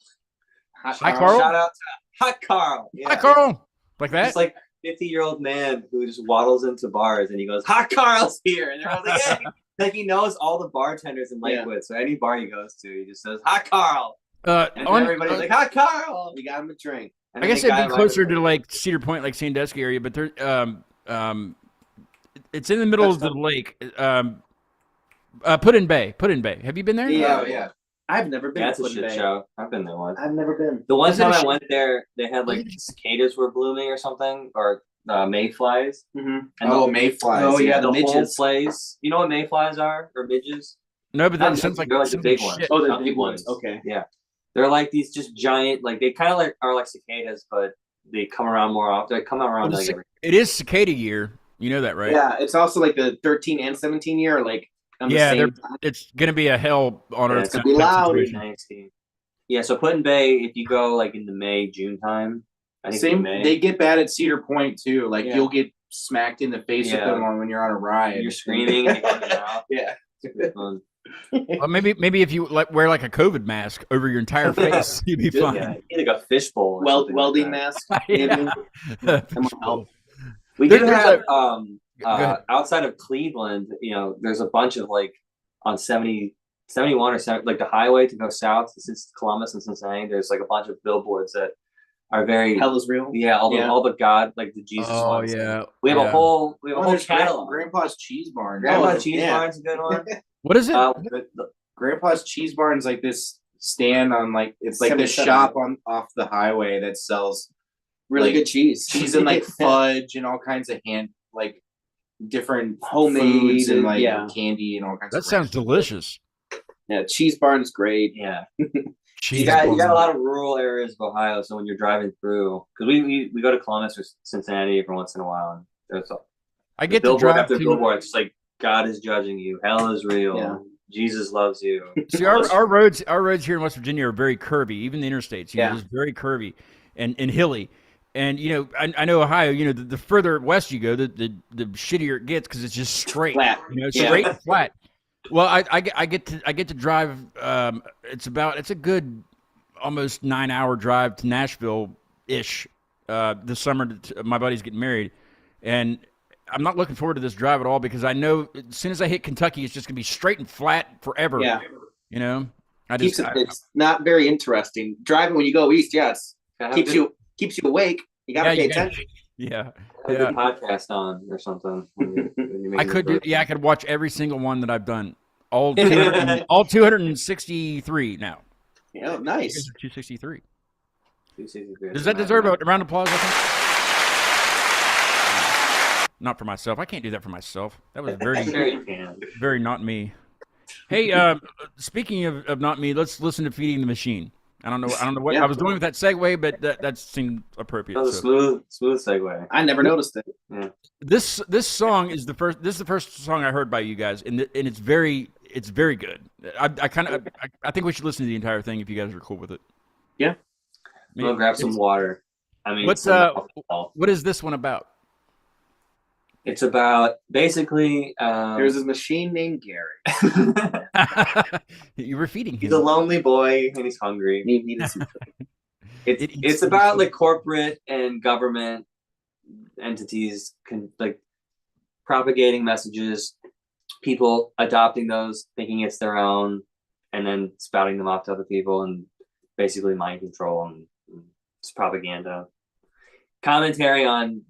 Hi, Carl. Shout out to Hot Carl. Yeah. Hi, Carl. Like that? It's like 50-year-old man who just waddles into bars and he goes, Hot Carl's here. And they're all like, hey. Like, he knows all the bartenders in Lakewood. So any bar he goes to, he just says, Hot Carl. And everybody's like, Hot Carl. We got him a drink. And I guess it'd be closer to like Cedar Point, like Sandusky area, but there, it's in the middle of the lake. Put in Bay. Have you been there? Yeah. I've never been. That's a shit show. I've been there once. I've never been. The one time I went there, they had like cicadas were blooming or something, or mayflies. Mm-hmm. And mayflies. Oh yeah, the midges. whole place. You know what mayflies are, or midges? No, but that Not sounds like they're like the big ones. Oh, they're Not big ones. Okay. Yeah, they're like these just giant. Like they kind of like are like cicadas, but they come around more often. They come around like every. It is cicada year. You know that, right? Yeah, it's also like the 13 and 17 year, like. It's gonna be a hell on Earth. It's gonna be loud. Yeah, so Put in Bay, if you go like in the May, June time, I think Same. May, They get bad at Cedar Point too. Like you'll get smacked in the face with them when you're on a ride. You're screaming and you're running out. Yeah. It's really fun. Well, maybe if you wear like a COVID mask over your entire face, you'd be fine. Yeah, like a fishbowl. Welding mask. Yeah. We do have outside of Cleveland, there's a bunch of like on 71 or 70, like the highway to go south to Columbus and Cincinnati. There's like a bunch of billboards that are very hell is real. Yeah, all the God, like the Jesus ones. Yeah, we have a whole catalog. Grandpa's Cheese Barn. Cheese Barn's a good one. What is it? Grandpa's Cheese Barn's like this stand on like it's like this shop off the highway that sells really good cheese. Cheese and like fudge and all kinds of different homemade foods and like candy and all kinds that of sounds delicious. Yeah, Cheese Barn's great. Yeah. Cheese you got a lot of rural areas of Ohio, so when you're driving through, because we go to Columbus or Cincinnati every once in a while, and there's I get to drive after billboard. It's like God is judging you, hell is real, Jesus loves you. See, our roads here in West Virginia are very curvy, even the interstates. It's very curvy and hilly. And I know Ohio. The further west you go, the shittier it gets because it's just straight, flat. Straight and flat. Well, I get to drive. It's a good almost 9-hour drive to Nashville ish. This summer, my buddy's getting married, and I'm not looking forward to this drive at all because I know as soon as I hit Kentucky, it's just gonna be straight and flat forever. Yeah, it's not very interesting driving when you go east. Yes, keeps you awake. You gotta pay attention. Have a good podcast on or something. I could watch every single one that I've done. All 263 now. Yeah, nice. 263. 263. Does that deserve a round of applause? I think. not for myself. I can't do that for myself. That was very, Sure you can. very not me. Hey, speaking of not me, let's listen to "Feeding the Machine." I don't know what I was doing with that segue, but that seemed appropriate. That was a smooth segue. I never noticed it. Yeah. This song is the first. This is the first song I heard by you guys, and it's very good. I think we should listen to the entire thing if you guys are cool with it. Yeah. I'm gonna grab some water. I mean, What is this one about? It's about basically. There's this machine named Gary. You were feeding him. He's a lonely boy and he's hungry. It's about like corporate and government entities like propagating messages, people adopting those, thinking it's their own, and then spouting them off to other people, and basically mind control and it's propaganda. Commentary on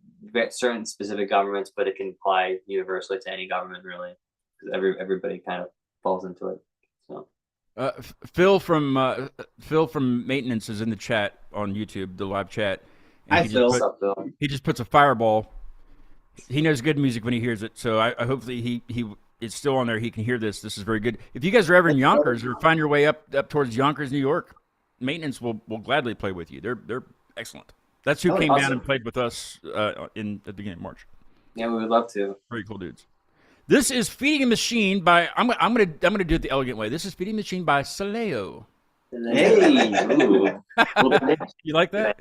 certain specific governments, but it can apply universally to any government, really, because everybody kind of falls into it. So, Phil from maintenance is in the chat on YouTube, the live chat. Hi, Phil. what's up, Phil? He just puts a fireball. He knows good music when he hears it, so I hopefully he it's still on there. He can hear this. This is very good. If you guys are ever in Yonkers or find your way up towards Yonkers, New York, maintenance will gladly play with you. They're excellent. That's who came down and played with us at the beginning of March. Yeah, we would love to. Very cool dudes. This is "Feeding a Machine" by I'm gonna do it the elegant way. This is "Feeding a Machine" by Soleo. Hey. You like that?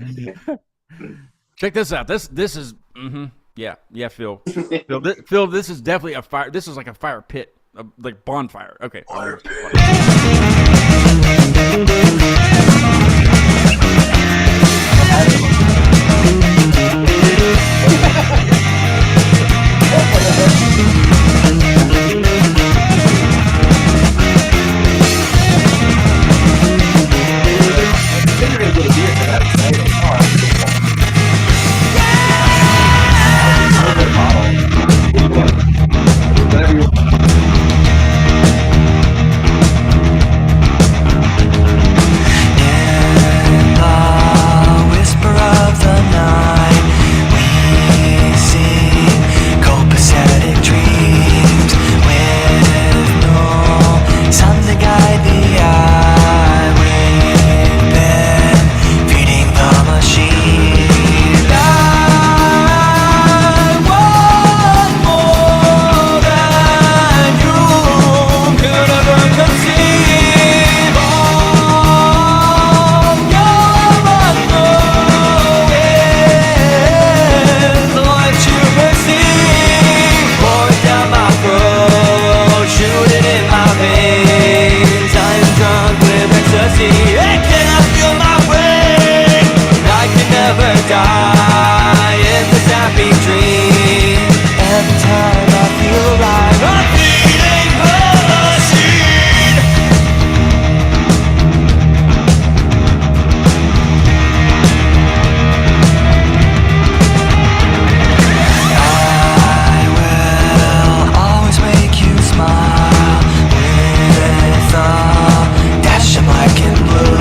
Check this out. This is yeah, Phil. Phil, this is definitely a fire. This is like a fire pit, like bonfire. Okay. Fire pit. Black and blue.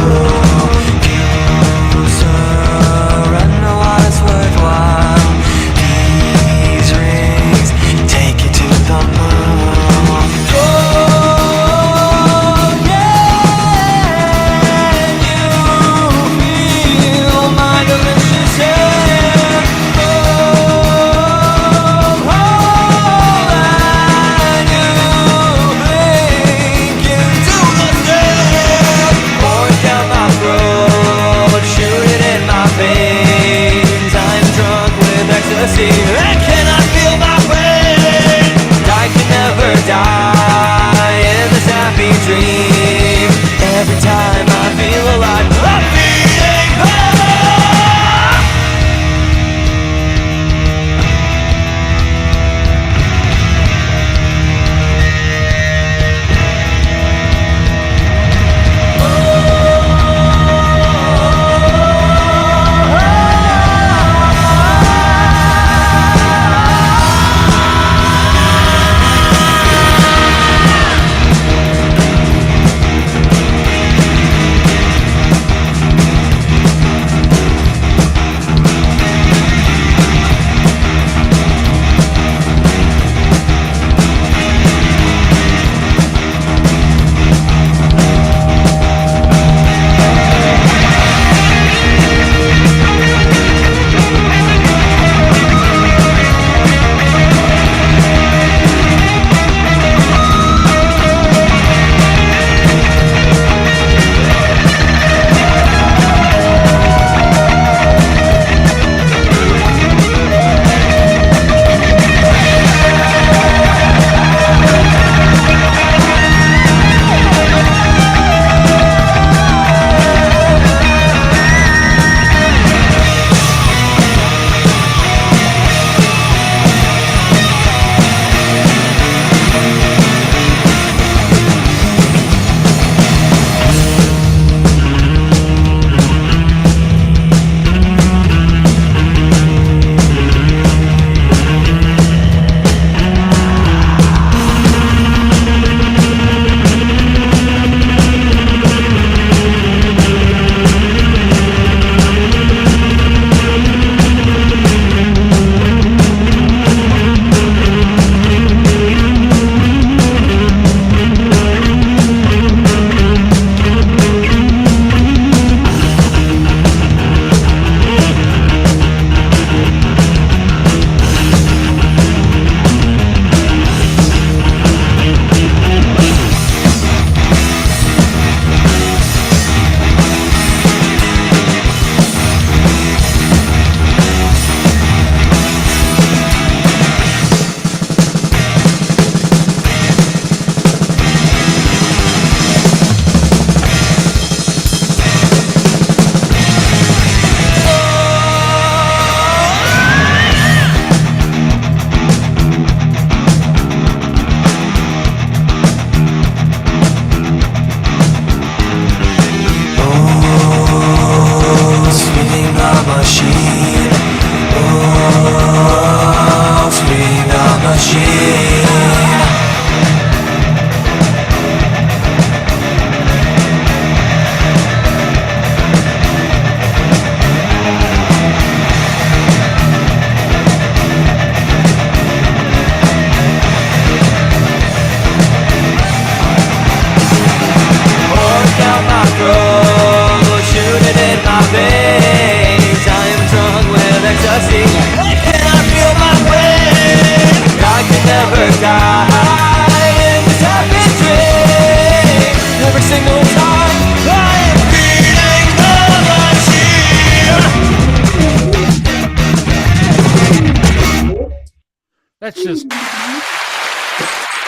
it's just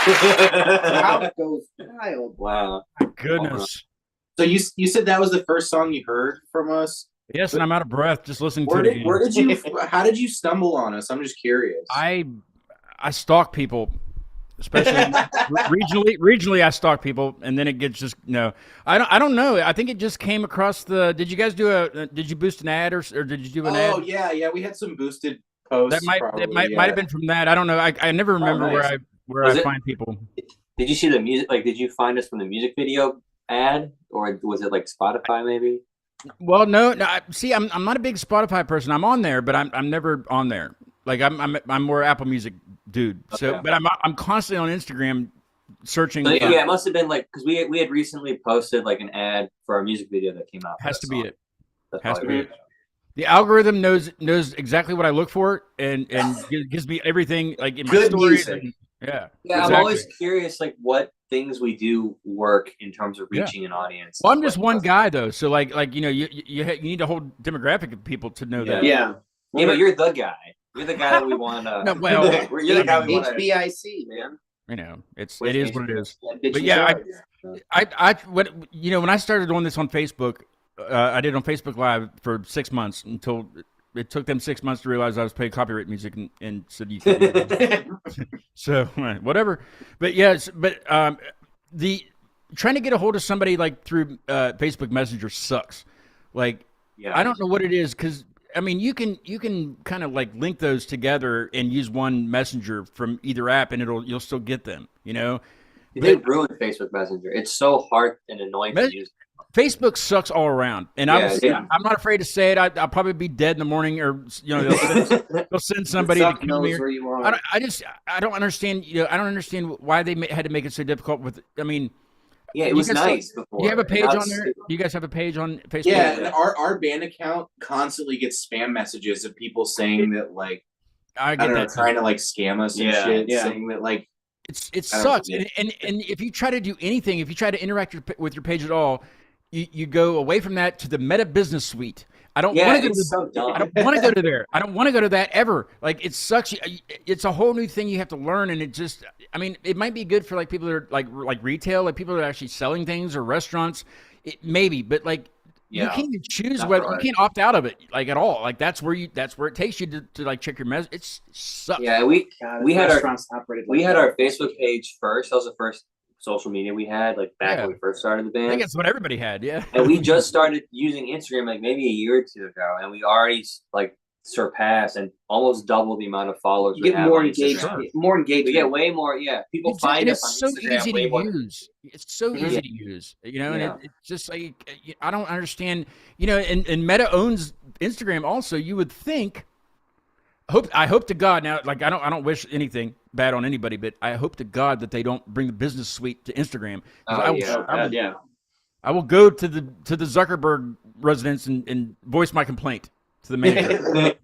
Crowd goes wild. Wow. goodness. So you said that was the first song you heard from us? Yes, and I'm out of breath just listening to Where it did again. how did you stumble on us? I'm just curious. I stalk people, especially regionally. I stalk people, and then it gets just I don't know. I think it just came across the. Did you guys did you boost an ad or did you do an ad? Oh yeah, we had some boosted posts. That might have been from that. I don't know. I never remember nice. where I find people. Did you see the music? Like, did you find us from the music video ad, or was it like Spotify maybe? Well, no. See, I'm not a big Spotify person. I'm on there, but I'm never on there. Like I'm more Apple Music dude. So, Okay. but I'm constantly on Instagram searching. So, yeah, it must have been like because we had recently posted like an ad for our music video that came out. Has to be it. That's Has to probably be it. The algorithm knows exactly what I look for and gives me everything like in my Good stories. music. And, yeah. Yeah, exactly. I'm always curious like what things we do work in terms of reaching an audience. Well, I'm just Like, one guy though, so like you need a whole demographic of people to know that. Yeah. Yeah, but you're the guy. You're the guy that we want to. No, well, you're the guy we want to. HBIC, man. You know, it is what it is. Bitch But you yeah, charge. when I started doing this on Facebook, I did on Facebook Live for 6 months until it took them 6 months to realize I was paying copyright music and said you can't. Do that. So whatever. But yes, the trying to get a hold of somebody like through Facebook Messenger sucks. Like Yeah. I don't know what it is because. I mean, you can kind of like link those together and use one messenger from either app, and you'll still get them. You know, They ruined Facebook Messenger. It's so hard and annoying to use. Facebook sucks all around, and I'm not afraid to say it. I'll probably be dead in the morning, or they'll send somebody to Suck kill me. knows where you are. I don't understand. I don't understand why they had to make it so difficult. I mean. Yeah, it was nice before. Do you have a page Now on it's there? stupid. Do you guys have a page on Facebook? Yeah, and our band account constantly gets spam messages of people saying that like I I get don't know, that. trying to like scam us and Yeah, shit, yeah. saying that like It sucks, and if you try to do anything, if you try to interact with your page at all, you go away from that to the Meta Business Suite. I don't want to go to so dumb. I don't want to go to there. I don't want to go to that ever. Like it sucks. It's a whole new thing you have to learn, and it just. I mean, it might be good for like people that are like retail, like people that are actually selling things or restaurants. Maybe, but like you can't even choose whether you can't opt out of it like at all. Like that's where it takes you to like check your message. It sucks. Yeah, we had our our Facebook page first. That was the first social media we had, like back when we first started the I think band. that's what everybody had. Yeah, And we just started using Instagram like maybe a year or two ago, and we already like surpassed and almost double the amount of followers. You get more engaged. More engaged. We get way more. Yeah, people find us it's on so Instagram easy way to more. use. It's so easy to use, you know, and Yeah. it's just like I don't understand, you know, and Meta owns Instagram also. You would think. I hope to God now. Like I don't wish anything bad on anybody, but I hope to God that they don't bring the business suite to Instagram. I will go to the Zuckerberg residence and voice my complaint to the manager.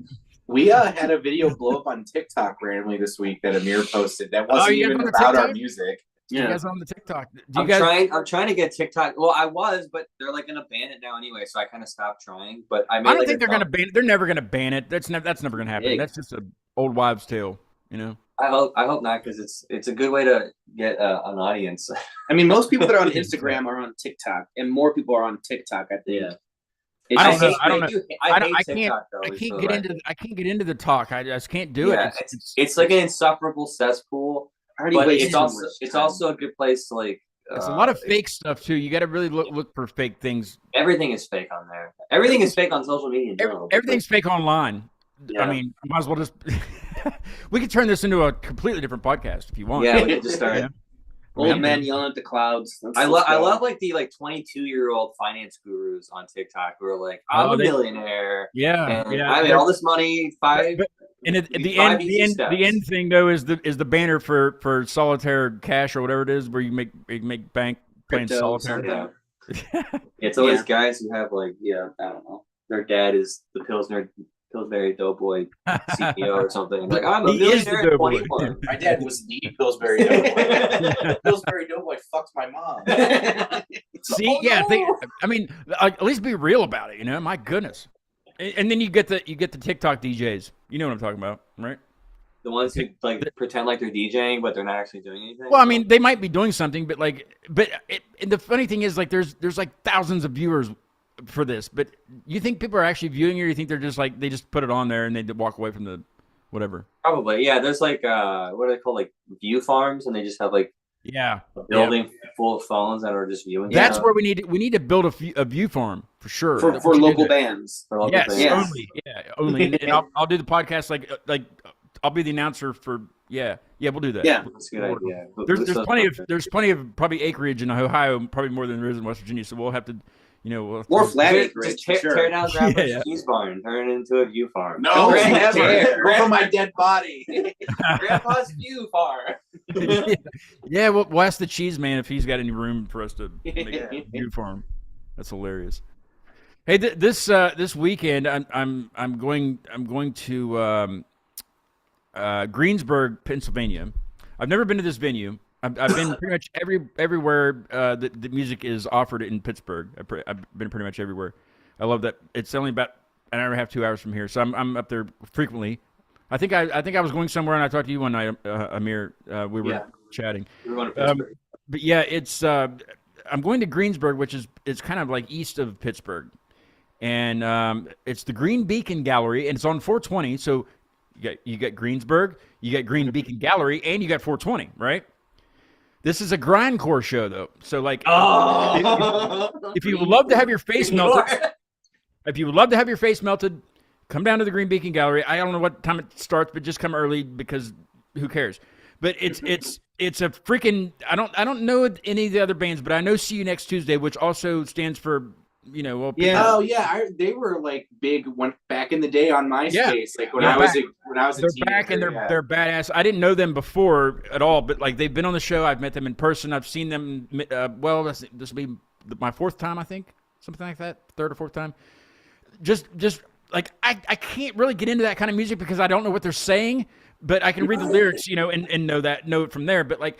we had a video blow up on TikTok randomly this week that Amir posted that wasn't you even on the about our TikTok? music. You guys are on the TikTok? I'm trying to get TikTok. Well, I was, but they're like gonna ban it now anyway, so I kind of stopped trying. But I don't think they're gonna ban it. They're never gonna ban it. That's never gonna happen. Yeah. That's just an old wives' tale, you know. I hope not, because it's a good way to get an audience. I mean, most people that are on Instagram are on TikTok, and more people are on TikTok. I think. Yeah. I don't know. I can't get into the talk. I just can't do it. It's like an insufferable cesspool. But it's also a good place to like. It's a lot of fake stuff too. You got to really look for fake things. Everything is fake on there. Everything is fake on social media in general. Everything's fake online. Yeah. I mean, might as well just. We could turn this into a completely different podcast if you want. Yeah, we could just start. Yeah. Old men yelling at the clouds. I love like the 22-year-old finance gurus on TikTok who are like, I'm a millionaire. Yeah, and I made all this money. And the end thing though is the banner for solitaire cash or whatever it is, where you make bank playing solitaire. Yeah. It's always guys who have like I don't know, their dad is the Pillsbury Doughboy CEO or something. I'm like, I'm a millionaire at 21. My dad was the Pillsbury Doughboy. Pillsbury Doughboy fucked my mom. See, I mean, at least be real about it, you know. My goodness. And then you get the TikTok DJs. You know what I'm talking about, right? The ones who like pretend like they're DJing, but they're not actually doing anything. Well, I mean, they might be doing something, but and the funny thing is, like, there's like thousands of viewers for this, but you think people are actually viewing it, or you think they're just like they just put it on there and they walk away from the whatever? Probably, yeah. There's like what are they called, like view farms, and they just have like a building full of phones that are just viewing. That's where we need to build a view farm for sure for local bands. For local yes, bands. only, and I'll do the podcast like I'll be the announcer for we'll do that. Yeah, that's a good idea. There's plenty of probably acreage in Ohio, probably more than there is in West Virginia. So we'll have to, more flat acreage. Just tear down Grandpa's cheese barn, turn it into a view farm. No, over my dead body. Grandpa's view farm. Yeah, we'll ask the cheese man if he's got any room for us to make a view farm. That's hilarious. Hey, this weekend I'm going to Greensburg, Pennsylvania. I've never been to this venue. I've been pretty much everywhere that music is offered in Pittsburgh. I've been pretty much everywhere. I love that. It's only about an hour and a half, 2 hours from here, so I'm up there frequently. I think I was going somewhere and I talked to you one night, Amir. We were chatting. We were going to Pittsburgh. But yeah, it's I'm going to Greensburg, which is it's kind of like east of Pittsburgh, and it's the Green Beacon Gallery, and it's on 420. So you got Greensburg, you got Green Beacon Gallery, and you got 420, right? This is a grindcore show, though. So, like, if you would love to have your face melted, come down to the Green Beacon Gallery. I don't know what time it starts, but just come early because who cares? But it's a freaking. I don't know any of the other bands, but I know See You Next Tuesday, which also stands for. They were like big back in the day on MySpace. Like when I was a they're teenager. Back and they're badass. I didn't know them before at all, but like they've been on the show. I've met them in person. I've seen them. This will be my fourth time, I think, something like that, third or fourth time. Just like I can't really get into that kind of music because I don't know what they're saying, but I can read the lyrics, and know it from there. But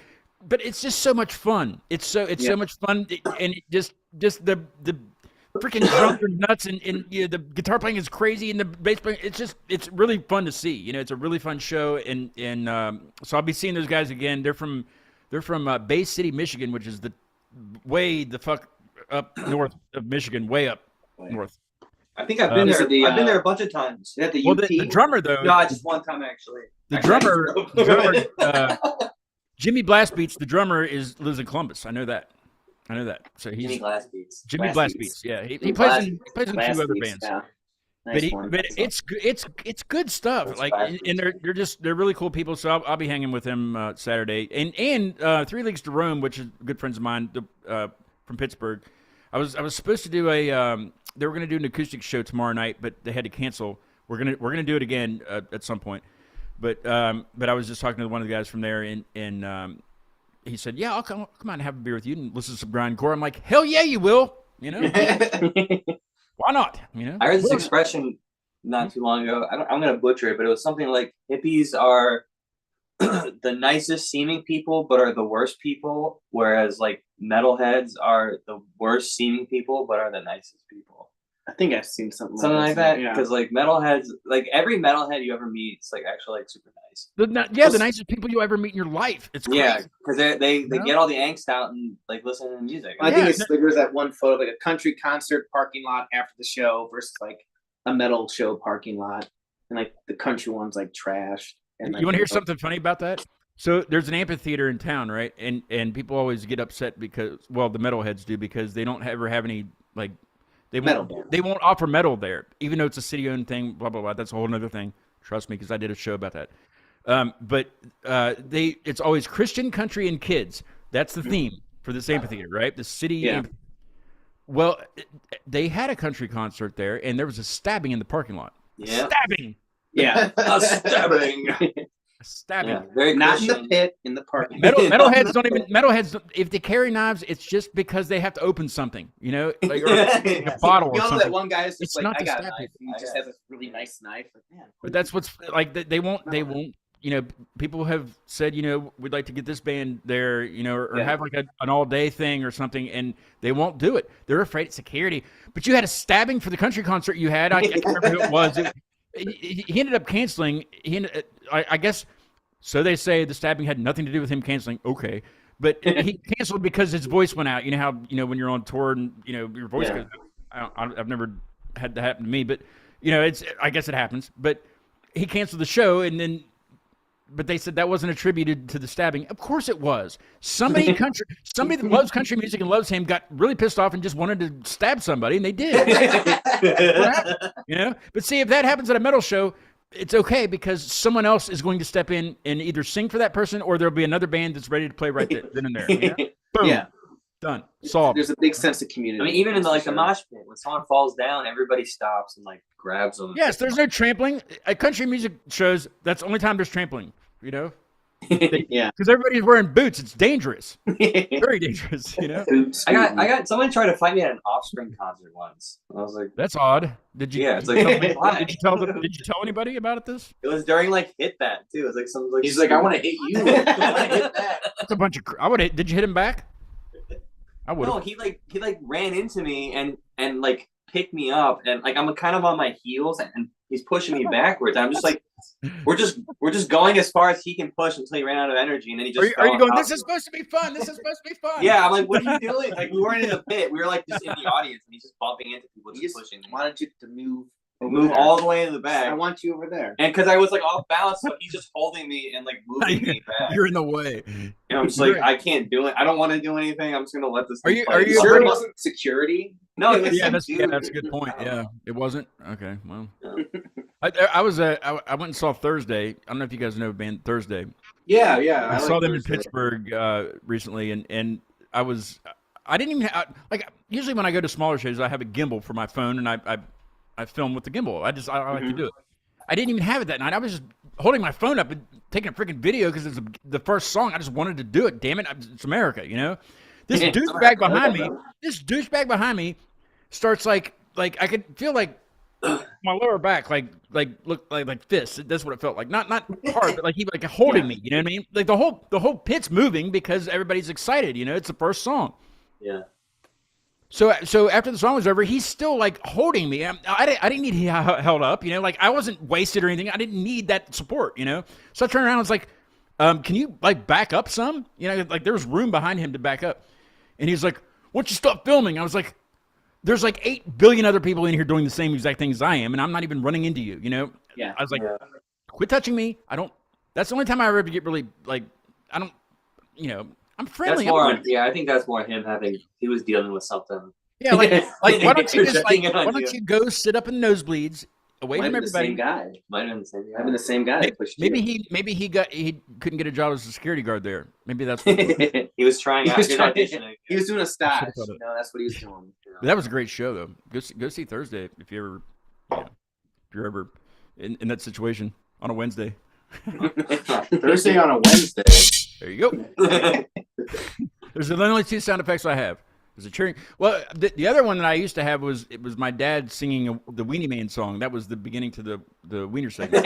it's just so much fun. It's so much fun, and just the freaking drums are nuts, and the guitar playing is crazy, and the bass playing. It's really fun to see. It's a really fun show, and so I'll be seeing those guys again. They're from Bay City, Michigan, which is way the fuck up north of Michigan, way up north. I think I've been there. I've been there a bunch of times. At the well, UP? the drummer though. No, just one time actually. The drummer Jimmy Blastbeats. The drummer lives in Columbus. I know that. So he's Jimmy Blastbeats. Jimmy Blastbeats. Yeah, he plays in two other bands. Yeah. Nice but it's good stuff. Like, and they're really cool people. So I'll be hanging with them Saturday. And 3 Leagues to Rome, which is good friends of mine from Pittsburgh. I was supposed to do they were going to do an acoustic show tomorrow night, but they had to cancel. We're gonna do it again at some point. But I was just talking to one of the guys from there, and he said, "Yeah, I'll come out and have a beer with you and listen to some grindcore." I'm like, "Hell yeah, you will!" Why not? I heard this expression not too long ago. I'm gonna butcher it, but it was something like hippies are the nicest seeming people, but are the worst people, whereas like metalheads are the worst seeming people, but are the nicest people. I think I've seen something like that. Because like metalheads, like every metalhead you ever meet, it's like actually like super nice. The nicest people you ever meet in your life. It's crazy. Yeah, because they get all the angst out and like listen to the music. I think there's that one photo of like a country concert parking lot after the show versus like a metal show parking lot, and like the country one's like trashed. And like, you want to hear something funny about that? So there's an amphitheater in town, right? And people always get upset because, well, the metalheads do, because they don't ever have any like. They won't offer metal there, even though it's a city-owned thing, blah, blah, blah. That's a whole other thing. Trust me, because I did a show about that. But it's always Christian, country, and kids. That's the theme for this amphitheater, right? The city. Yeah. Well, they had a country concert there, and there was a stabbing in the parking lot. Yeah. Stabbing. Yeah. A stabbing. Stabbing. Yeah, very not Christian. in the pit, in the parking. Metalheads if they carry knives, it's just because they have to open something, like or a bottle or something. That one guy is just it's like, not I got a stab knife. He just has a really nice knife. Like, man, but that's what's like. They won't. People have said, we'd like to get this band there, or have like an all-day thing or something, and they won't do it. They're afraid of security. But you had a stabbing for the country concert you had. I can't remember who it was. He ended up canceling. I guess So they say the stabbing had nothing to do with him canceling. Okay. But he canceled because his voice went out. You know how, when you're on tour and, your voice goes out. I've never had that happen to me, but, I guess it happens. But he canceled the show, but they said that wasn't attributed to the stabbing. Of course it was. Somebody that loves country music and loves him got really pissed off and just wanted to stab somebody, and they did. But see, if that happens at a metal show, it's okay because someone else is going to step in and either sing for that person, or there'll be another band that's ready to play right then and there. Boom. Yeah. Done. Solved. There's a big sense of community. I mean, even in the mosh pit, when someone falls down, everybody stops and grabs them. Yes, there's no trampling. At country music shows, that's the only time there's trampling. Yeah. Because everybody's wearing boots. It's dangerous. Very dangerous. I got someone tried to fight me at an Offspring concert once. I was like, that's odd. Did you? Yeah, it's like, did you tell anybody about this? It was during Hit That too. It was some he's like, I want to hit you. I want to hit that. That's a bunch of. Did you hit him back? I would. No, he ran into me and picked me up, and I'm kind of on my heels and he's pushing me backwards. I'm just like, we're just going as far as he can push until he ran out of energy, and then he just. Are you going? This is supposed to be fun. This is supposed to be fun. Yeah, I'm like, what are you doing? We weren't in the pit. We were just in the audience, and he's just bumping into people, just pushing. Wanted you to move all the way in the back. I want you over there. And because I was off balance, so he's just holding me and moving me back. You're in the way. And I'm just I can't do it. I don't want to do anything. I'm just gonna let this. Are you sure it wasn't security? No, that's a good point. Yeah, it wasn't. Okay, well, I went and saw Thursday. I don't know if you guys know the band Thursday. Yeah. I saw them in Pittsburgh recently, and I didn't even have, usually when I go to smaller shows, I have a gimbal for my phone, and I film with the gimbal. I like to do it. I didn't even have it that night. I was just holding my phone up and taking a freaking video because it's the first song. I just wanted to do it. Damn it, it's America, This douchebag behind me starts I could feel my lower back look like fists. That's what it felt like. Not hard, but he holding me. You know what I mean? The whole pit's moving because everybody's excited. It's the first song. Yeah. So after the song was over, he's still holding me. I didn't need held up. I wasn't wasted or anything. I didn't need that support. So I turned around and was like, can you back up some? There was room behind him to back up. And he's like, why don't you stop filming? I was like, there's 8 billion other people in here doing the same exact things I am, and I'm not even running into you, Yeah. I was like, quit touching me. That's the only time I ever get really, I don't, I'm friendly. I think that's more him he was dealing with something. Yeah, why don't you go sit up in nosebleeds away from everybody? Might have been the same guy. Might have been the same guy. Maybe he couldn't get a job as a security guard there. Maybe that's what he was trying. He was doing a stage. No, that's what he was doing. That was a great show though. Go see Thursday if you're ever in that situation on a Wednesday. Thursday on a Wednesday. There you go. There's only 2 sound effects I have. There's a cheering. Well, the other one that I used to have was my dad singing the Weenie Man song. That was the beginning to the Wiener segment.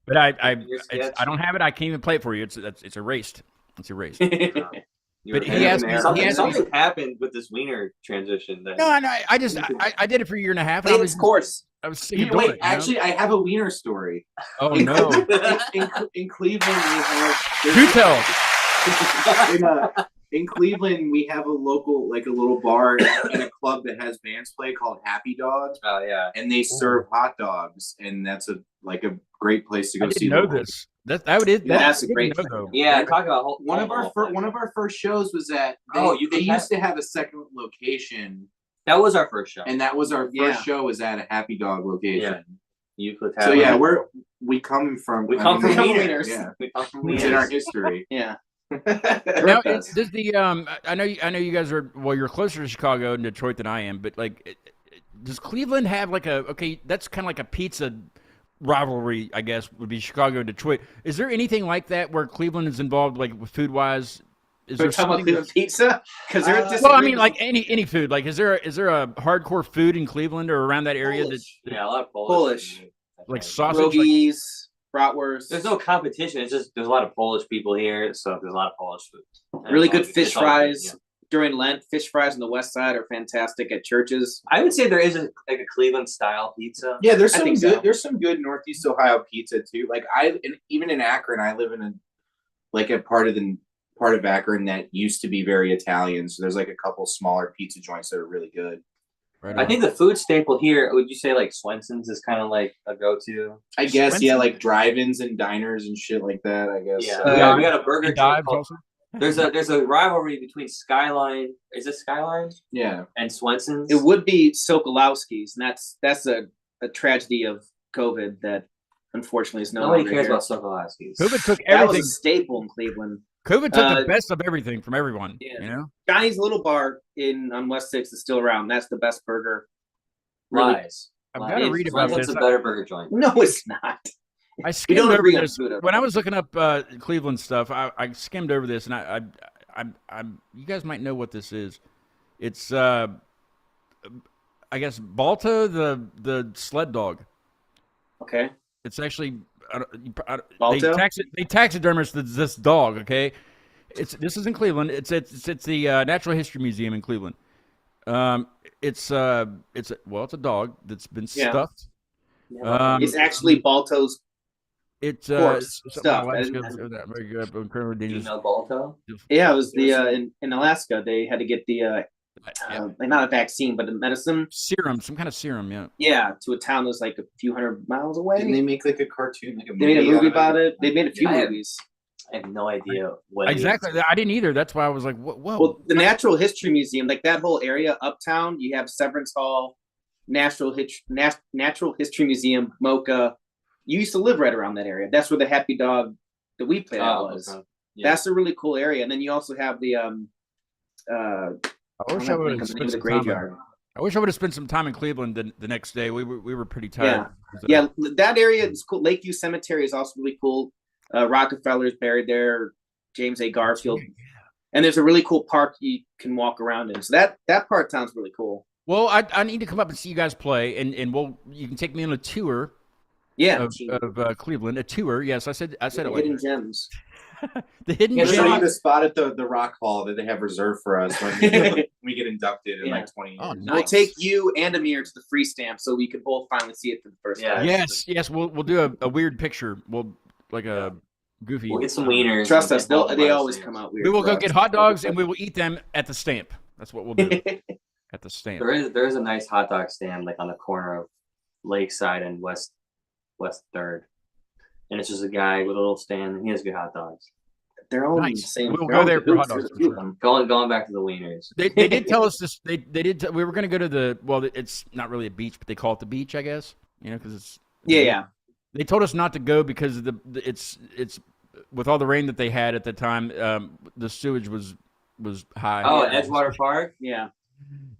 But I don't have it. I can't even play it for you. It's erased. It's erased. But he asked me. Something happened with this Wiener transition. No. I did it for a year and a half. Played its course. I was sick of Wait, doing it. actually, I have a Wiener story. Oh no! In Cleveland, we have. Do tell. In Cleveland, we have a local, a little bar and a club that has bands play called Happy Dogs. Oh yeah, and they serve hot dogs, and that's a great place to go see. I didn't know this. That's a great thing, though. Yeah, talk about one of our first shows was at. They used to have a second location. That was our first show, and that was our first show. Was at a Happy Dog location. Yeah. We come from Wieners. Yeah, we come from Wieners. In our history. Yeah. Now, does I know you guys are you're closer to Chicago and Detroit than I am, but does Cleveland have that's kind of like a pizza rivalry, I guess, would be Chicago and Detroit. Is there anything like that where Cleveland is involved, food wise? Is there talking about Cleveland pizza? Because any food. Is there a hardcore food in Cleveland or around that area? A lot of Polish. Like sausage, pierogies, bratwurst. There's no competition. It's just there's a lot of Polish people here, so there's a lot of Polish food. Really good fish fries. during Lent. Fish fries on the west side are fantastic at churches. I would say there is a Cleveland style pizza. Yeah, there's I some think good. so. There's some good Northeast Ohio pizza too. Like even in Akron, I live in a part of Akron that used to be very Italian. So there's like a couple smaller pizza joints that are really good. Right I think the food staple here, would you say like Swenson's is kind of like a go-to? I guess, Swenson? yeah, like drive-ins and diners and shit like that. I guess. Yeah, we got a burger joint dives called, also. there's a rivalry between Skyline. Is it Skyline Yeah. and Swenson's? It would be Sokolowski's, and that's a tragedy of COVID that unfortunately is no Nobody longer cares here. about Sokolowski's. COVID took That was everything. a staple in Cleveland. COVID took the Uh, best of everything from everyone. Yeah. You know. Johnny's Little Bar on West 6th is still around. That's the best burger. Really? Lies. I've got to read about Swenson's this. a better burger joint. No, it's not. I We skimmed don't over agree on this food. when I was looking up Cleveland stuff. I skimmed over this, and I you guys might know what this is. It's I guess Balto the sled dog. Okay. It's actually Balto? they taxidermist this dog. Okay, this is in Cleveland. It's the Natural History Museum in Cleveland. It's a dog that's been Yeah. stuffed. It's actually Balto's. It's Corpse something stuff. like I that. didn't- Very good. Incredibly Do you dangerous. know Balto? Yeah, it was in Alaska. They had to get the like not a vaccine, but a medicine. Serum, some kind of serum. Yeah. Yeah, to a town that's like a few hundred miles away. Didn't they make like a cartoon, like a They made a movie about it. They made a few I have- movies. I have no idea what Exactly. it is. I didn't either. That's why I was like, whoa. Well, the Natural History Museum, like that whole area uptown, you have Severance Hall, Natural History Museum, Mocha. You used to live right around that area. That's where the Happy Dog that we played at was. Okay. Yeah. That's a really cool area. And then you also have the I wish I don't would know have the spent name of the some time. graveyard. I wish I would have spent some time in Cleveland the next day. We were pretty tired. Yeah, that area is cool. Lakeview Cemetery is also really cool. Rockefeller's buried there. James A. Garfield, and there's a really cool park you can walk around in. So that part sounds really cool. Well, I need to come up and see you guys play, and you can take me on a tour. Yeah, Of Cleveland, a tour. Yes, I said it. hidden Like gems. the hidden Yeah, Show gem. you the spot at the Rock Hall that they have reserved for us when we get inducted in Yeah. like 20 years. Oh, We'll nice. take you and Amir to the free stamp so we can both finally see it for the first Yeah. time. Yes. We'll do a weird picture. We'll like a goofy. We'll get some wieners. Trust us, and they all always the come out weird. We will for go us. get hot dogs and we will eat them at the stamp. That's what we'll do at the stamp. There is a nice hot dog stand like on the corner of Lakeside and West Third, and it's just a guy with a little stand. And he has good hot dogs. They're all Nice. the same. We'll they're go all there the for hot hoops. dogs There's a for few sure. of them. Going back to the wieners. They did tell us this. They did. We were going to go to the. Well, it's not really a beach, but they call it the beach, I guess. You know, because it's. Yeah. They told us not to go because it's with all the rain that they had at the time. The sewage was high. Oh, Edgewater Park. Yeah.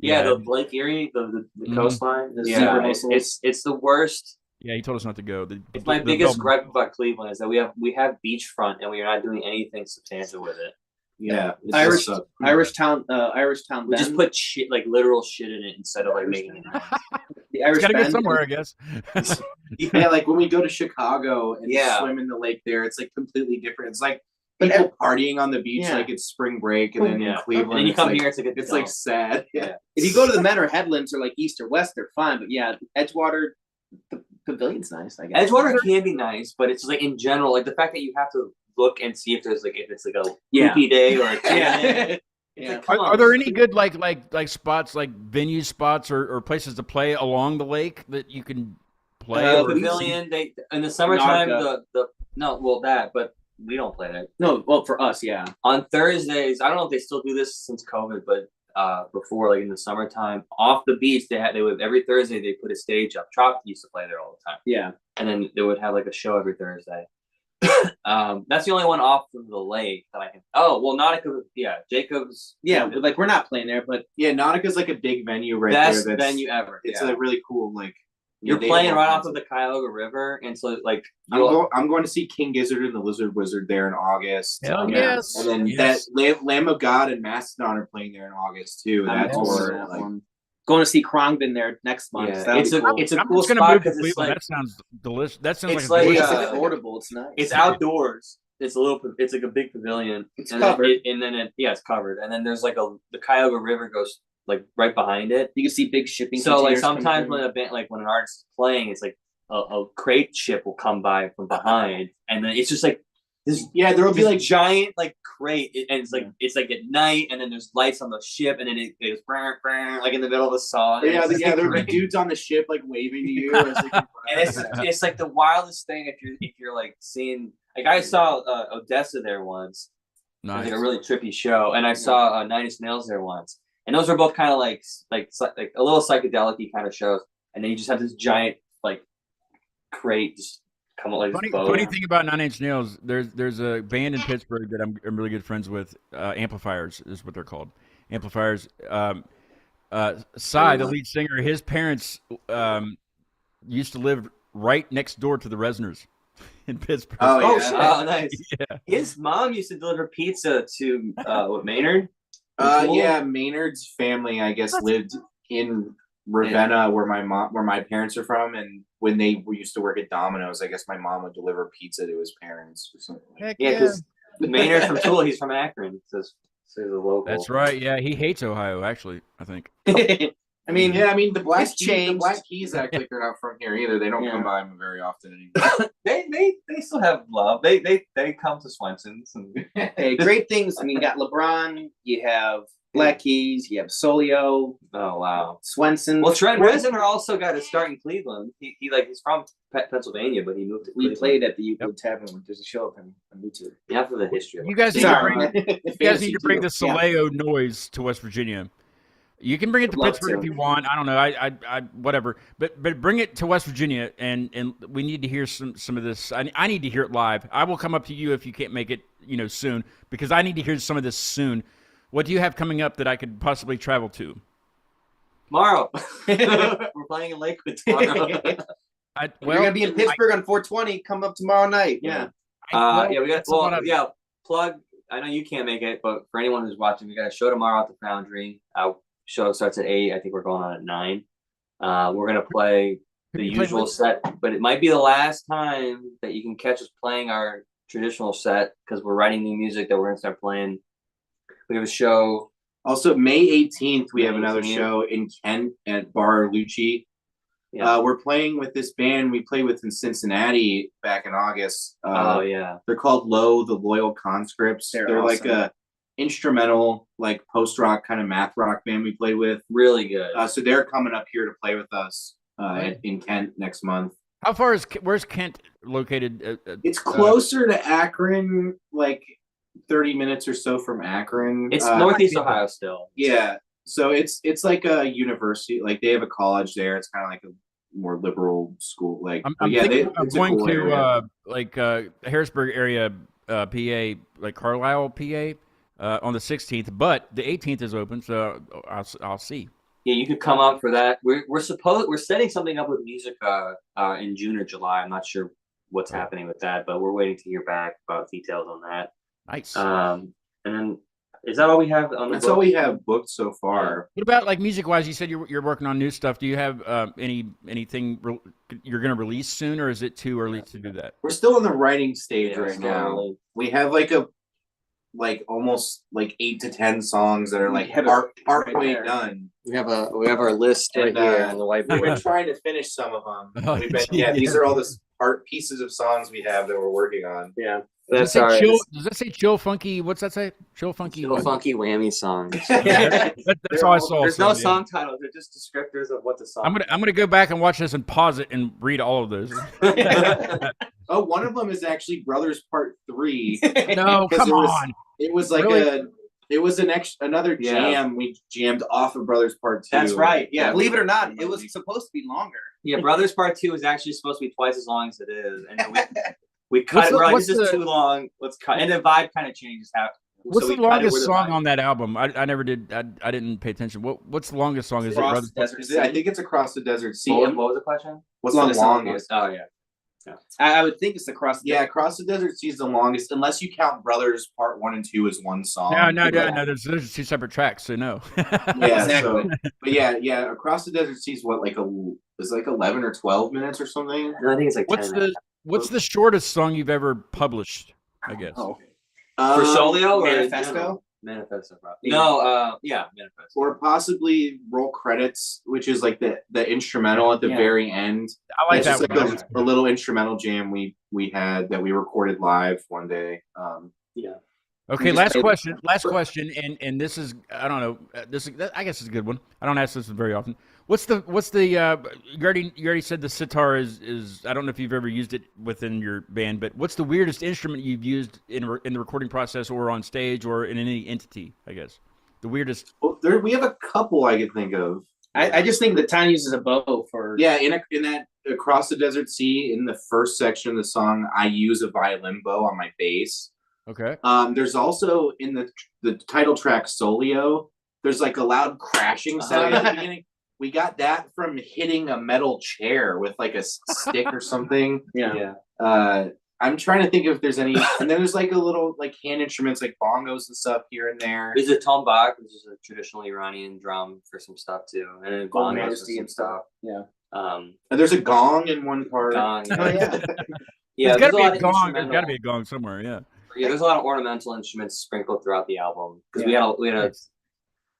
Yeah, the Lake Erie, the Mhm. coastline. The Yeah, zebra it's mussels. the worst. Yeah, he told us not to go. It's my biggest gripe about Cleveland is that we have beachfront and we are not doing anything substantial with it. Yeah. it's Irish just, Irish Town We just Bend. put shit like literal shit in it instead of like making it nice. The Irish It's got to go Bend. somewhere, I guess. yeah, like when we go to Chicago and Yeah. swim in the lake there, it's like completely different. It's like But people partying on the beach Yeah. like it's spring break, and then Yeah. in Cleveland, And then you it's come like, here, it's like it's like sad. Yeah. If you go to the Menor Headlands or like East or West, they're fine. But yeah, Edgewater, the pavilion's nice, I guess. Edgewater can be nice, but it's like in general, like the fact that you have to look and see if it's like a Yeah. poopy day or a Yeah. It's Yeah. like, come Are on. there any good like spots, like venue spots or places to play along the lake that you can play? Uh, or Pavilion? They in the summertime Narca. but we don't play there. No, well, for us, yeah. On Thursdays, I don't know if they still do this since COVID, but before, like in the summertime, off the beach, they would every Thursday they put a stage up. Trop used to play there all the time, Yeah. and then they would have like a show every Thursday. That's the only one off from the lake that I can. Oh well, Nautica, yeah, Jacobs, Yeah, like we're not playing there, but Yeah, Nautica's like a big venue right best there. That's, venue ever. It's yeah. a really cool like. You're they playing have right all off kinds of the Cuyahoga River, and so like I'm going to see King Gizzard and the Lizard Wizard there in August. Hell Yeah. yes. And then Yes. that Lamb of God and Mastodon are playing there in August too. I'm That's also where on that like one. Going to see Krongben there next month. Yeah, So that'll it's be a cool. it's a I'm cool just gonna spot move to because it's Cleveland. like That sounds delicious. That sounds it's like a like, delicious. It's affordable. It's nice. it's outdoors. it's like a big pavilion. It's and covered. It's covered. And then there's like the Cuyahoga River goes like right behind it. You can see big shipping. So like containers coming sometimes through. when an artist is playing, it's like a crate ship will come by from behind, and then it's just like this. Yeah, there will be like giant like crate, and it's like at night, and then there's lights on the ship, and then it goes like in the middle of the song. Yeah, it's there'll be dudes on the ship like waving to you. As, like, and it's like the wildest thing if you're like seeing, like I saw Odessa there once. Nice. It was like a really trippy show, and I saw Nine Inch Nails there once, and those are both kind of like a little psychedelic-y kind of shows, and then you just have this giant like crate just come up like this boat. Funny thing about Nine Inch Nails, there's a band in Pittsburgh that I'm really good friends with. Amplifiers is what they're called. Amplifiers. Cy, the lead singer, his parents used to live right next door to the Resners in Pittsburgh. Oh shit! Oh, nice. Yeah. His mom used to deliver pizza to Maynard. Yeah, Maynard's family, I guess, lived in Ravenna, where my parents are from, and when they used to work at Domino's, I guess my mom would deliver pizza to his parents or something. Heck Yeah, because Maynard's from Tool. He's from Akron, so he's a local. That's right. Yeah, he hates Ohio. Actually, I think. I mean, the Black changed. Keys act like they're not from here either. They don't come by them very often anymore. They still have love. They come to Swenson's. And Hey, great things. I mean, you got LeBron. You have Black Keys. You have Soleo. Oh wow, Swenson. Well, Trent Reznor also got a start in Cleveland. He's from Pennsylvania, but he moved to Cleveland. We played at the Euclid Tavern. There's a show of him on YouTube. Yeah, for the history. You guys need to bring the Soleo noise to West Virginia. You can bring it to Pittsburgh if you want. I don't know. I whatever. But bring it to West Virginia, and we need to hear some of this. I need to hear it live. I will come up to you if you can't make it, soon, because I need to hear some of this soon. What do you have coming up that I could possibly travel to? Tomorrow. We're playing in Lakewood tomorrow. You're gonna be in Pittsburgh on 420. Come up tomorrow night. Yeah. Plug. I know you can't make it, but for anyone who's watching, we got a show tomorrow at the Foundry. Show starts at 8. I think we're going on at 9. We're gonna play the usual set, but it might be the last time that you can catch us playing our traditional set because we're writing new music that we're gonna start playing. We have a show. Also, May 18th, we have another show in Kent at Bar Lucci. Yeah. We're playing with this band we played with in Cincinnati back in August. They're called the Loyal Conscripts. They're awesome. Like a instrumental, like post-rock kind of math rock band we played with. Really good. So they're coming up here to play with us in Kent next month. How far where's Kent located? It's closer to Akron, like 30 minutes or so from Akron. It's Northeast Ohio still. Yeah. So it's like a university, like they have a college there. It's kind of like a more liberal school. Like I'm going to Harrisburg area, PA, like Carlisle, PA, on the 16th. But the 18th is open, so I'll see. Yeah, you could come up for that. We're setting something up with Musica in June or July. I'm not sure what's happening with that, but we're waiting to hear back about details on that. Nice. And then is that all we have on the That's all we have booked so far. What about like music wise? You said you're working on new stuff. Do you have anything you're going to release soon, or is it too early to do that? We're still in the writing stage right now. We have almost 8 to 10 songs that are like partway done. We have our list right here on the whiteboard. We've been trying to finish some of them. These are all the pieces of songs we have that we're working on. Yeah. Does that say chill funky? What's that say? Chill funky whammy songs. That's all I saw. There's no song titles. They're just descriptors of what the song. I'm gonna go back and watch this and pause it and read all of those. One of them is actually Brothers Part 3. No, come on. It was like another jam. We jammed off of Brothers Part 2. That's right. Yeah. Believe it or not, it was supposed to be longer. Yeah, Brothers Part 2 is actually supposed to be twice as long as it is, and we cut it. We're like, this is too long. Let's cut. And the vibe kind of changes. What's the longest song on that album? I never did. I didn't pay attention. What's the longest song? Is it Brothers? I think it's Across the Desert Sea. What was the question? What's the longest? Oh yeah. I would think it's Across the Across the Desert Sea is the longest, unless you count Brothers Part 1 and 2 as one song. No. There's 2 separate tracks, so no. Exactly. But Across the Desert Sea is is 11 or 12 minutes or something. No, I think it's like 10. What's the shortest song you've ever published? I guess. Oh, For Soleo or Manifesto? Manifesto, probably. No, Manifesto. Or possibly roll credits, which is like the instrumental at the very end. I like That's that just one. like a little instrumental jam we had that we recorded live one day. Okay, last question, and this is I don't know, I guess it's a good one. I don't ask this very often. What's the you already said the sitar is I don't know if you've ever used it within your band, but what's the weirdest instrument you've used in the recording process or on stage or in any entity? I guess the weirdest. Well, we have a couple I could think of. I just think that Tynan uses a bow for. Yeah, in that Across the Desert Sea, in the first section of the song, I use a violin bow on my bass. Okay. There's also in the title track Soleo, there's like a loud crashing sound at the beginning. We got that from hitting a metal chair with like a stick or something. Yeah. I'm trying to think if there's any, and then there's like a little like hand instruments like bongos and stuff here and there. There's a tombak, which is a traditional Iranian drum for some stuff too, and then Gold bongos for Majesty some and stuff. Yeah. And there's a gong in one part. Gong, Oh, yeah. yeah. There's got to a be lot a of gong. There's instrumental- got to be a gong somewhere. Yeah. Yeah, there's a lot of ornamental instruments sprinkled throughout the album because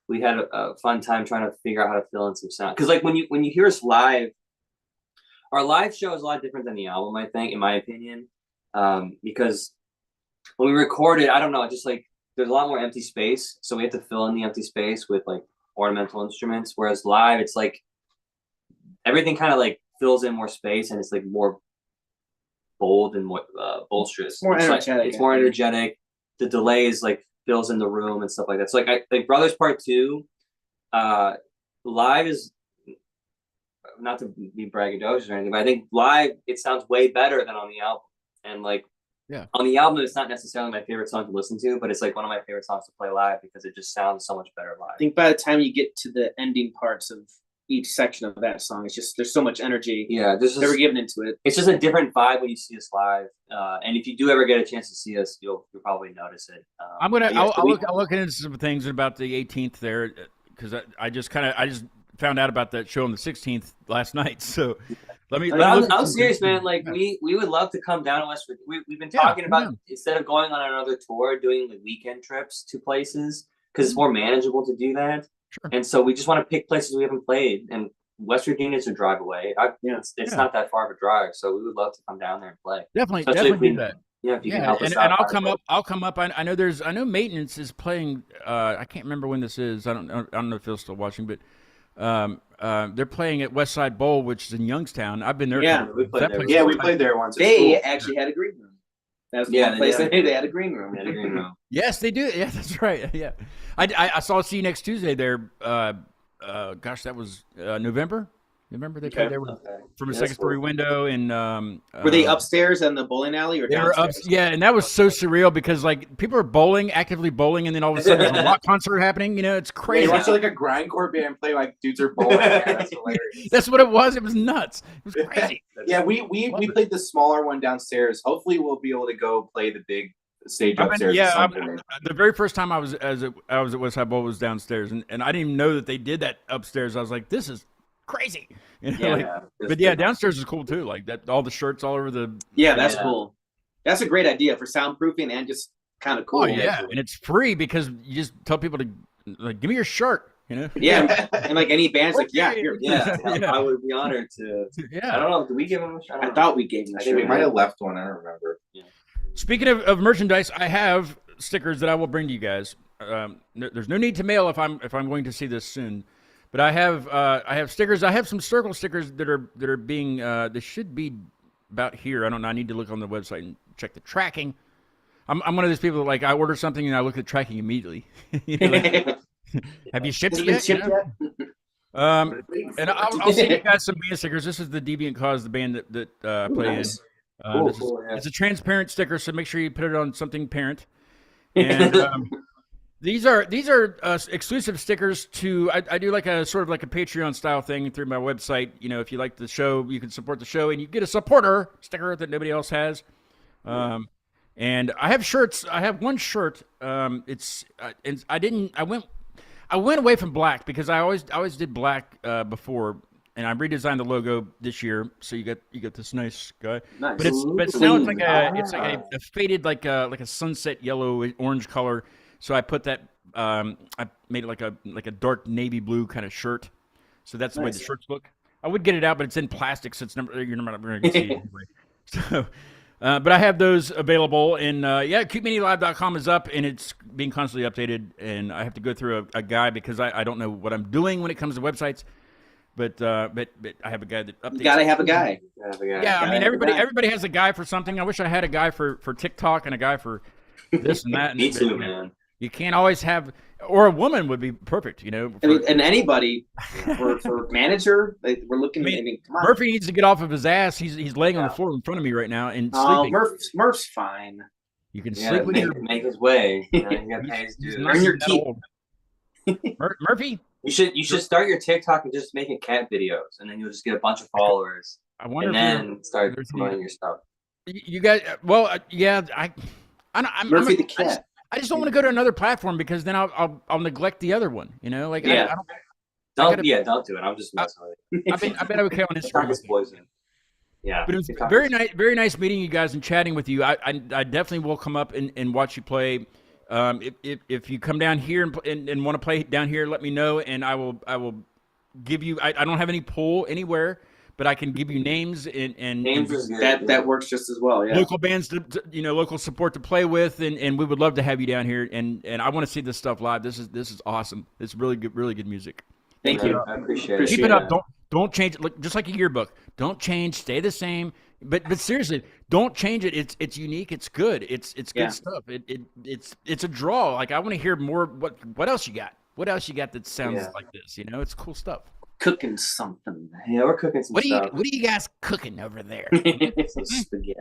we had a fun time trying to figure out how to fill in some sound. Because like when you hear us live, our live show is a lot different than the album, I think, in my opinion. Because when we recorded, I don't know, just like there's a lot more empty space, so we have to fill in the empty space with like ornamental instruments. Whereas live, it's like everything kind of like fills in more space and it's like more bold and more bolsterous. More It's energetic. It's more energetic. The delays like fills in the room and stuff like that. So like I think Brothers Part 2, live is not to be braggadocious or anything, but I think live it sounds way better than on the album. And like on the album, it's not necessarily my favorite song to listen to, but it's like one of my favorite songs to play live because it just sounds so much better live. I think by the time you get to the ending parts of each section of that song, it's just there's so much energy. Yeah, never given into it. It's just a different vibe when you see us live, and if you do ever get a chance to see us, you'll probably notice it. I'll look into some things about the 18th there because I just found out about that show on the 16th last night. So I'm serious, man. Like we would love to come down to West Virginia. We've been talking about instead of going on another tour, doing like weekend trips to places because it's more manageable to do that. Sure. And so we just want to pick places we haven't played, and West Virginia's a drive away. It's not that far of a drive, so we would love to come down there and play. Definitely do that. Yeah, if you can help us and out. I'll come up. I know Maintenance is playing. I can't remember when this is. I don't know if Phil's still watching, but they're playing at West Side Bowl, which is in Youngstown. I've been there. Yeah, we played there. Yeah, we played there once. They actually had a green room. That's the one place they they had a green room. They had a green room. Yes, they do. Yeah, that's right. Yeah, I saw See You Next Tuesday there. Gosh, that was November. Remember they played there from a second-story window, and were they upstairs in the bowling alley or they were downstairs? yeah, and that was so surreal because like people are actively bowling, and then all of a sudden there's a rock concert happening. You know, it's crazy. You watch like a grindcore band play like dudes are bowling. Yeah, that's hilarious. That's what it was. It was nuts. It was crazy. Yeah, we played the smaller one downstairs. Hopefully, we'll be able to go play the big stage upstairs. The very first time I was at West Side Bowl was downstairs, and I didn't even know that they did that upstairs. I was like, this is crazy. You know, but downstairs is cool too. Like that, all the shirts all over the. Yeah, that's cool. That's a great idea for soundproofing and just kind of cool. Oh yeah, and it's free because you just tell people to like, give me your shirt. You know. Yeah, and like any band's like, here. I would be honored to. Yeah. I don't know. Did we give them a shirt? I thought we gave them. I think we might have left one. I don't remember. Yeah. Speaking of merchandise, I have stickers that I will bring to you guys. There's no need to mail if I'm going to see this soon. But I have stickers. I have some circle stickers that are being they should be about here. I don't know. I need to look on the website and check the tracking. I'm one of those people that, like, I order something and I look at the tracking immediately. You know, like, have you shipped it yet? And I'll send you guys some band stickers. This is the Deviant Cause, the band that I play in. It's a transparent sticker, so make sure you put it on something parent. And these are exclusive stickers to. I do like a sort of like a Patreon style thing through my website. You know, if you like the show, you can support the show, and you get a supporter sticker that nobody else has. And I have shirts. I have one shirt. I went away from black because I always did black before. and I redesigned the logo this year. So you get this nice guy. Nice. But now it's like a faded like a sunset yellow orange color. So I put that I made it like a dark navy blue kind of shirt. So that's the way the shirts look. I would get it out, but it's in plastic, so you're not going to see it anyway. So, but I have those available, and CuteMiniLive.com is up, and it's being constantly updated. And I have to go through a guide because I don't know what I'm doing when it comes to websites. But I have a guy that updates. You gotta have a guy. Yeah, I mean everybody has a guy for something. I wish I had a guy for TikTok and a guy for this and that. Me too, man. You can't always have, or a woman would be perfect, you know. And anybody for manager, we're looking. I mean, come on. Murphy needs to get off of his ass. He's laying on the floor in front of me right now and sleeping. Murph's fine. You can sleep with your make his way. You got to pay his dues. Earn your keep. Murphy, you should start your TikTok and just making cat videos, and then you'll just get a bunch of followers. I wonder. And then start promoting your stuff. You guys, well, yeah, I'm Murphy the cat. I just don't want to go to another platform because then I'll neglect the other one. You know, like yeah. Don't do it. I'm just messing with it. I've been okay on Instagram. It's poison. Yeah, but it was very nice meeting you guys and chatting with you. I definitely will come up and watch you play. If you come down here and want to play down here, let me know, and I will give you. I don't have any pull anywhere, but I can give you names and names that works just as well. Yeah, local bands to local support to play with, and we would love to have you down here. And I want to see this stuff live. This is awesome. It's really good music. Thank you. I appreciate it. Keep it up. Don't change it. Look, just like a yearbook. Don't change. Stay the same. But seriously, don't change it. It's unique. It's good. It's good stuff. It's a draw. Like I want to hear more. What else you got? What else you got that sounds like this? You know, it's cool stuff. Cooking something. Yeah, we're cooking some stuff. What are you guys cooking over there? Some spaghetti.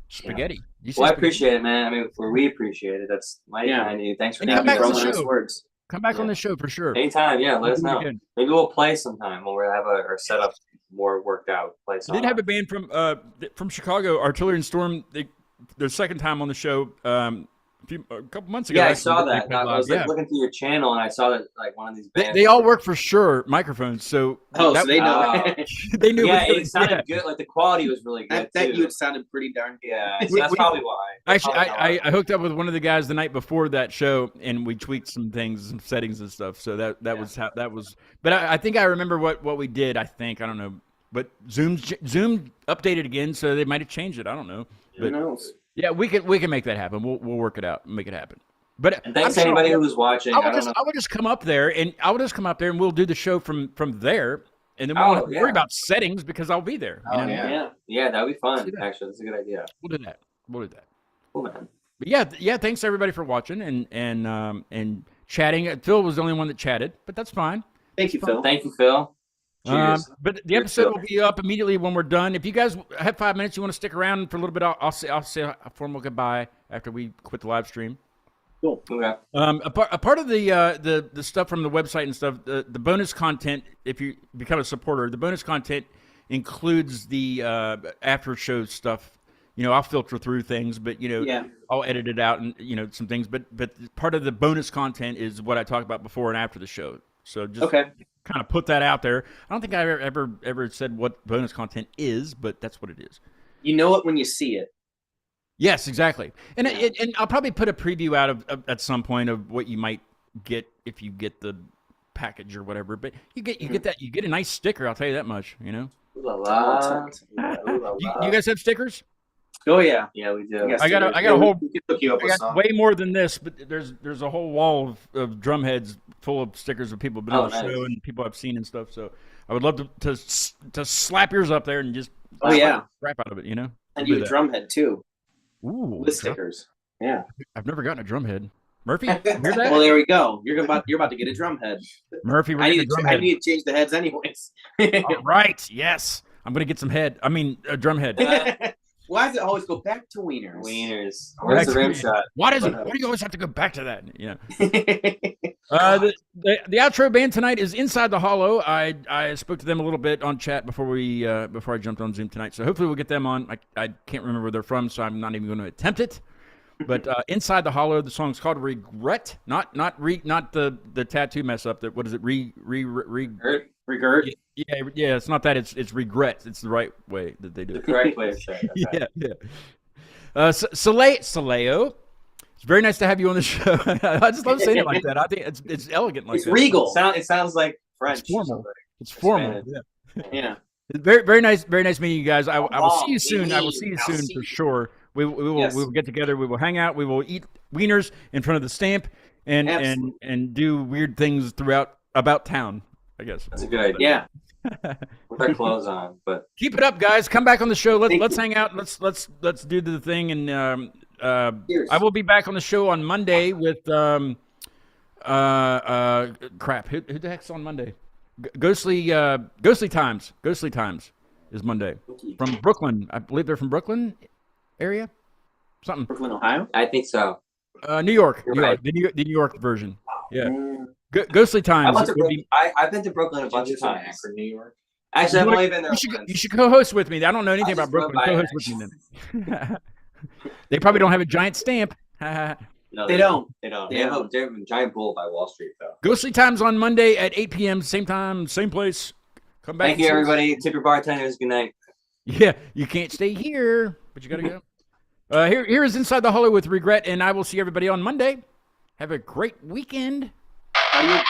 Spaghetti. Yeah. Well, I appreciate it, man. I mean, we appreciate it. That's my idea. Thanks for having me on. Words. Come back on the show for sure. Anytime, yeah. Let us know. Maybe we'll play sometime when we have our setup more worked out. Play. We did have a band from Chicago, Artillery and Storm. Their second time on the show. A couple months ago. Yeah, I saw that. I was looking through your channel and I saw that like one of these bands. They all work for Shure microphones, so so they know. They knew. Yeah, it sounded good. Like the quality was really good. That you sounded pretty darn good. Yeah, so that's probably why. Actually, I hooked up with one of the guys the night before that show, and we tweaked some things, some settings and stuff. So that was how that was. But I think I remember what we did. I don't know. But Zoom updated again, so they might have changed it. I don't know. Who knows? Yeah, we can make that happen. We'll work it out and make it happen. But and thanks to anybody who's watching. I would just come up there and we'll do the show from there, and then we won't have to worry about settings because I'll be there. You know? Yeah, that'd be fun. Actually, that's a good idea. We'll do that. Cool, man. But yeah. Thanks everybody for watching and chatting. Phil was the only one that chatted, but that's fine. Thank you, Phil. Thank you, Phil. Cheers. But the episode will be up immediately when we're done. If you guys have 5 minutes, you want to stick around for a little bit, I'll say a formal goodbye after we quit the live stream. Cool. Okay. A part of the stuff from the website and stuff, the bonus content, if you become a supporter, the bonus content includes the after show stuff. You know, I'll filter through things, but I'll edit it out and some things. But part of the bonus content is what I talked about before and after the show. So just kind of put that out there. I don't think I ever said what bonus content is, but that's what it is. You know it when you see it. Yes, exactly. And and I'll probably put a preview out of at some point of what you might get if you get the package or whatever. But you get that, you get a nice sticker. I'll tell you that much. You guys have stickers? Oh yeah, we do. I got a whole. I got way more than this, but there's a whole wall of drum heads full of stickers of people been on the show and people I've seen and stuff. So I would love to slap yours up there and just crap out of it, And you a drum head too. Ooh, with stickers. Yeah, I've never gotten a drum head. Murphy, hear that? Well, there we go. You're about to get a drum head. Murphy, I need to change the heads anyways. All right, yes, I'm gonna get some head. I mean, a drum head. Why does it always go back to wieners? Where's the rim shot? Why do you always have to go back to that? The outro band tonight is Inside the Hollow. I spoke to them a little bit on chat before I jumped on Zoom tonight. So hopefully we'll get them on. I can't remember where they're from, so I'm not even going to attempt it. But Inside the Hollow, the song's called Regret. Not the tattoo mess up. What is it? Regret. Yeah. It's not that. It's regrets. It's the right way that they do The it. correct way to say it. Okay. Yeah. Soleo. It's very nice to have you on the show. I just love saying it like that. I think it's elegant like It's that. regal. It sounds like French. It's formal. or something. It's formal. Spanish. Yeah. Yeah. Very nice meeting you guys. I will see you soon. I will I'll see you see soon you. for sure. We will Yes. we will get together. We will hang out. We will eat wieners in front of the stamp and Absolutely. do weird things about town. I guess That's a good idea. Yeah. With our clothes on, but keep it up, guys. Come back on the show. Thank Let's you. hang out. Let's do the thing. And Cheers. I will be back on the show on Monday with crap. Who the heck's on Monday? Ghostly Times. Ghostly Times is Monday from Brooklyn. I believe they're from Brooklyn area. Something. Brooklyn, Ohio. I think so. New York. You're New York. right. The New York version. Yeah. Mm. Ghostly Times. I've been to Brooklyn a bunch of times. Akron, New York. Actually, I've only been there You once. should co-host with me. I don't know anything I about just rode Brooklyn. by Co-host it, with me then. They probably don't have a giant stamp. No, They don't. They don't. They They have a don't. giant bull by Wall Street, though. Ghostly Times on Monday at 8 p.m. Same time, same place. Come back. Thank you, everybody. Tip your bartenders. Good night. Yeah, you can't stay here, but you gotta go. Here is Inside the Hollow with Regret, and I will see everybody on Monday. Have a great weekend. Adios.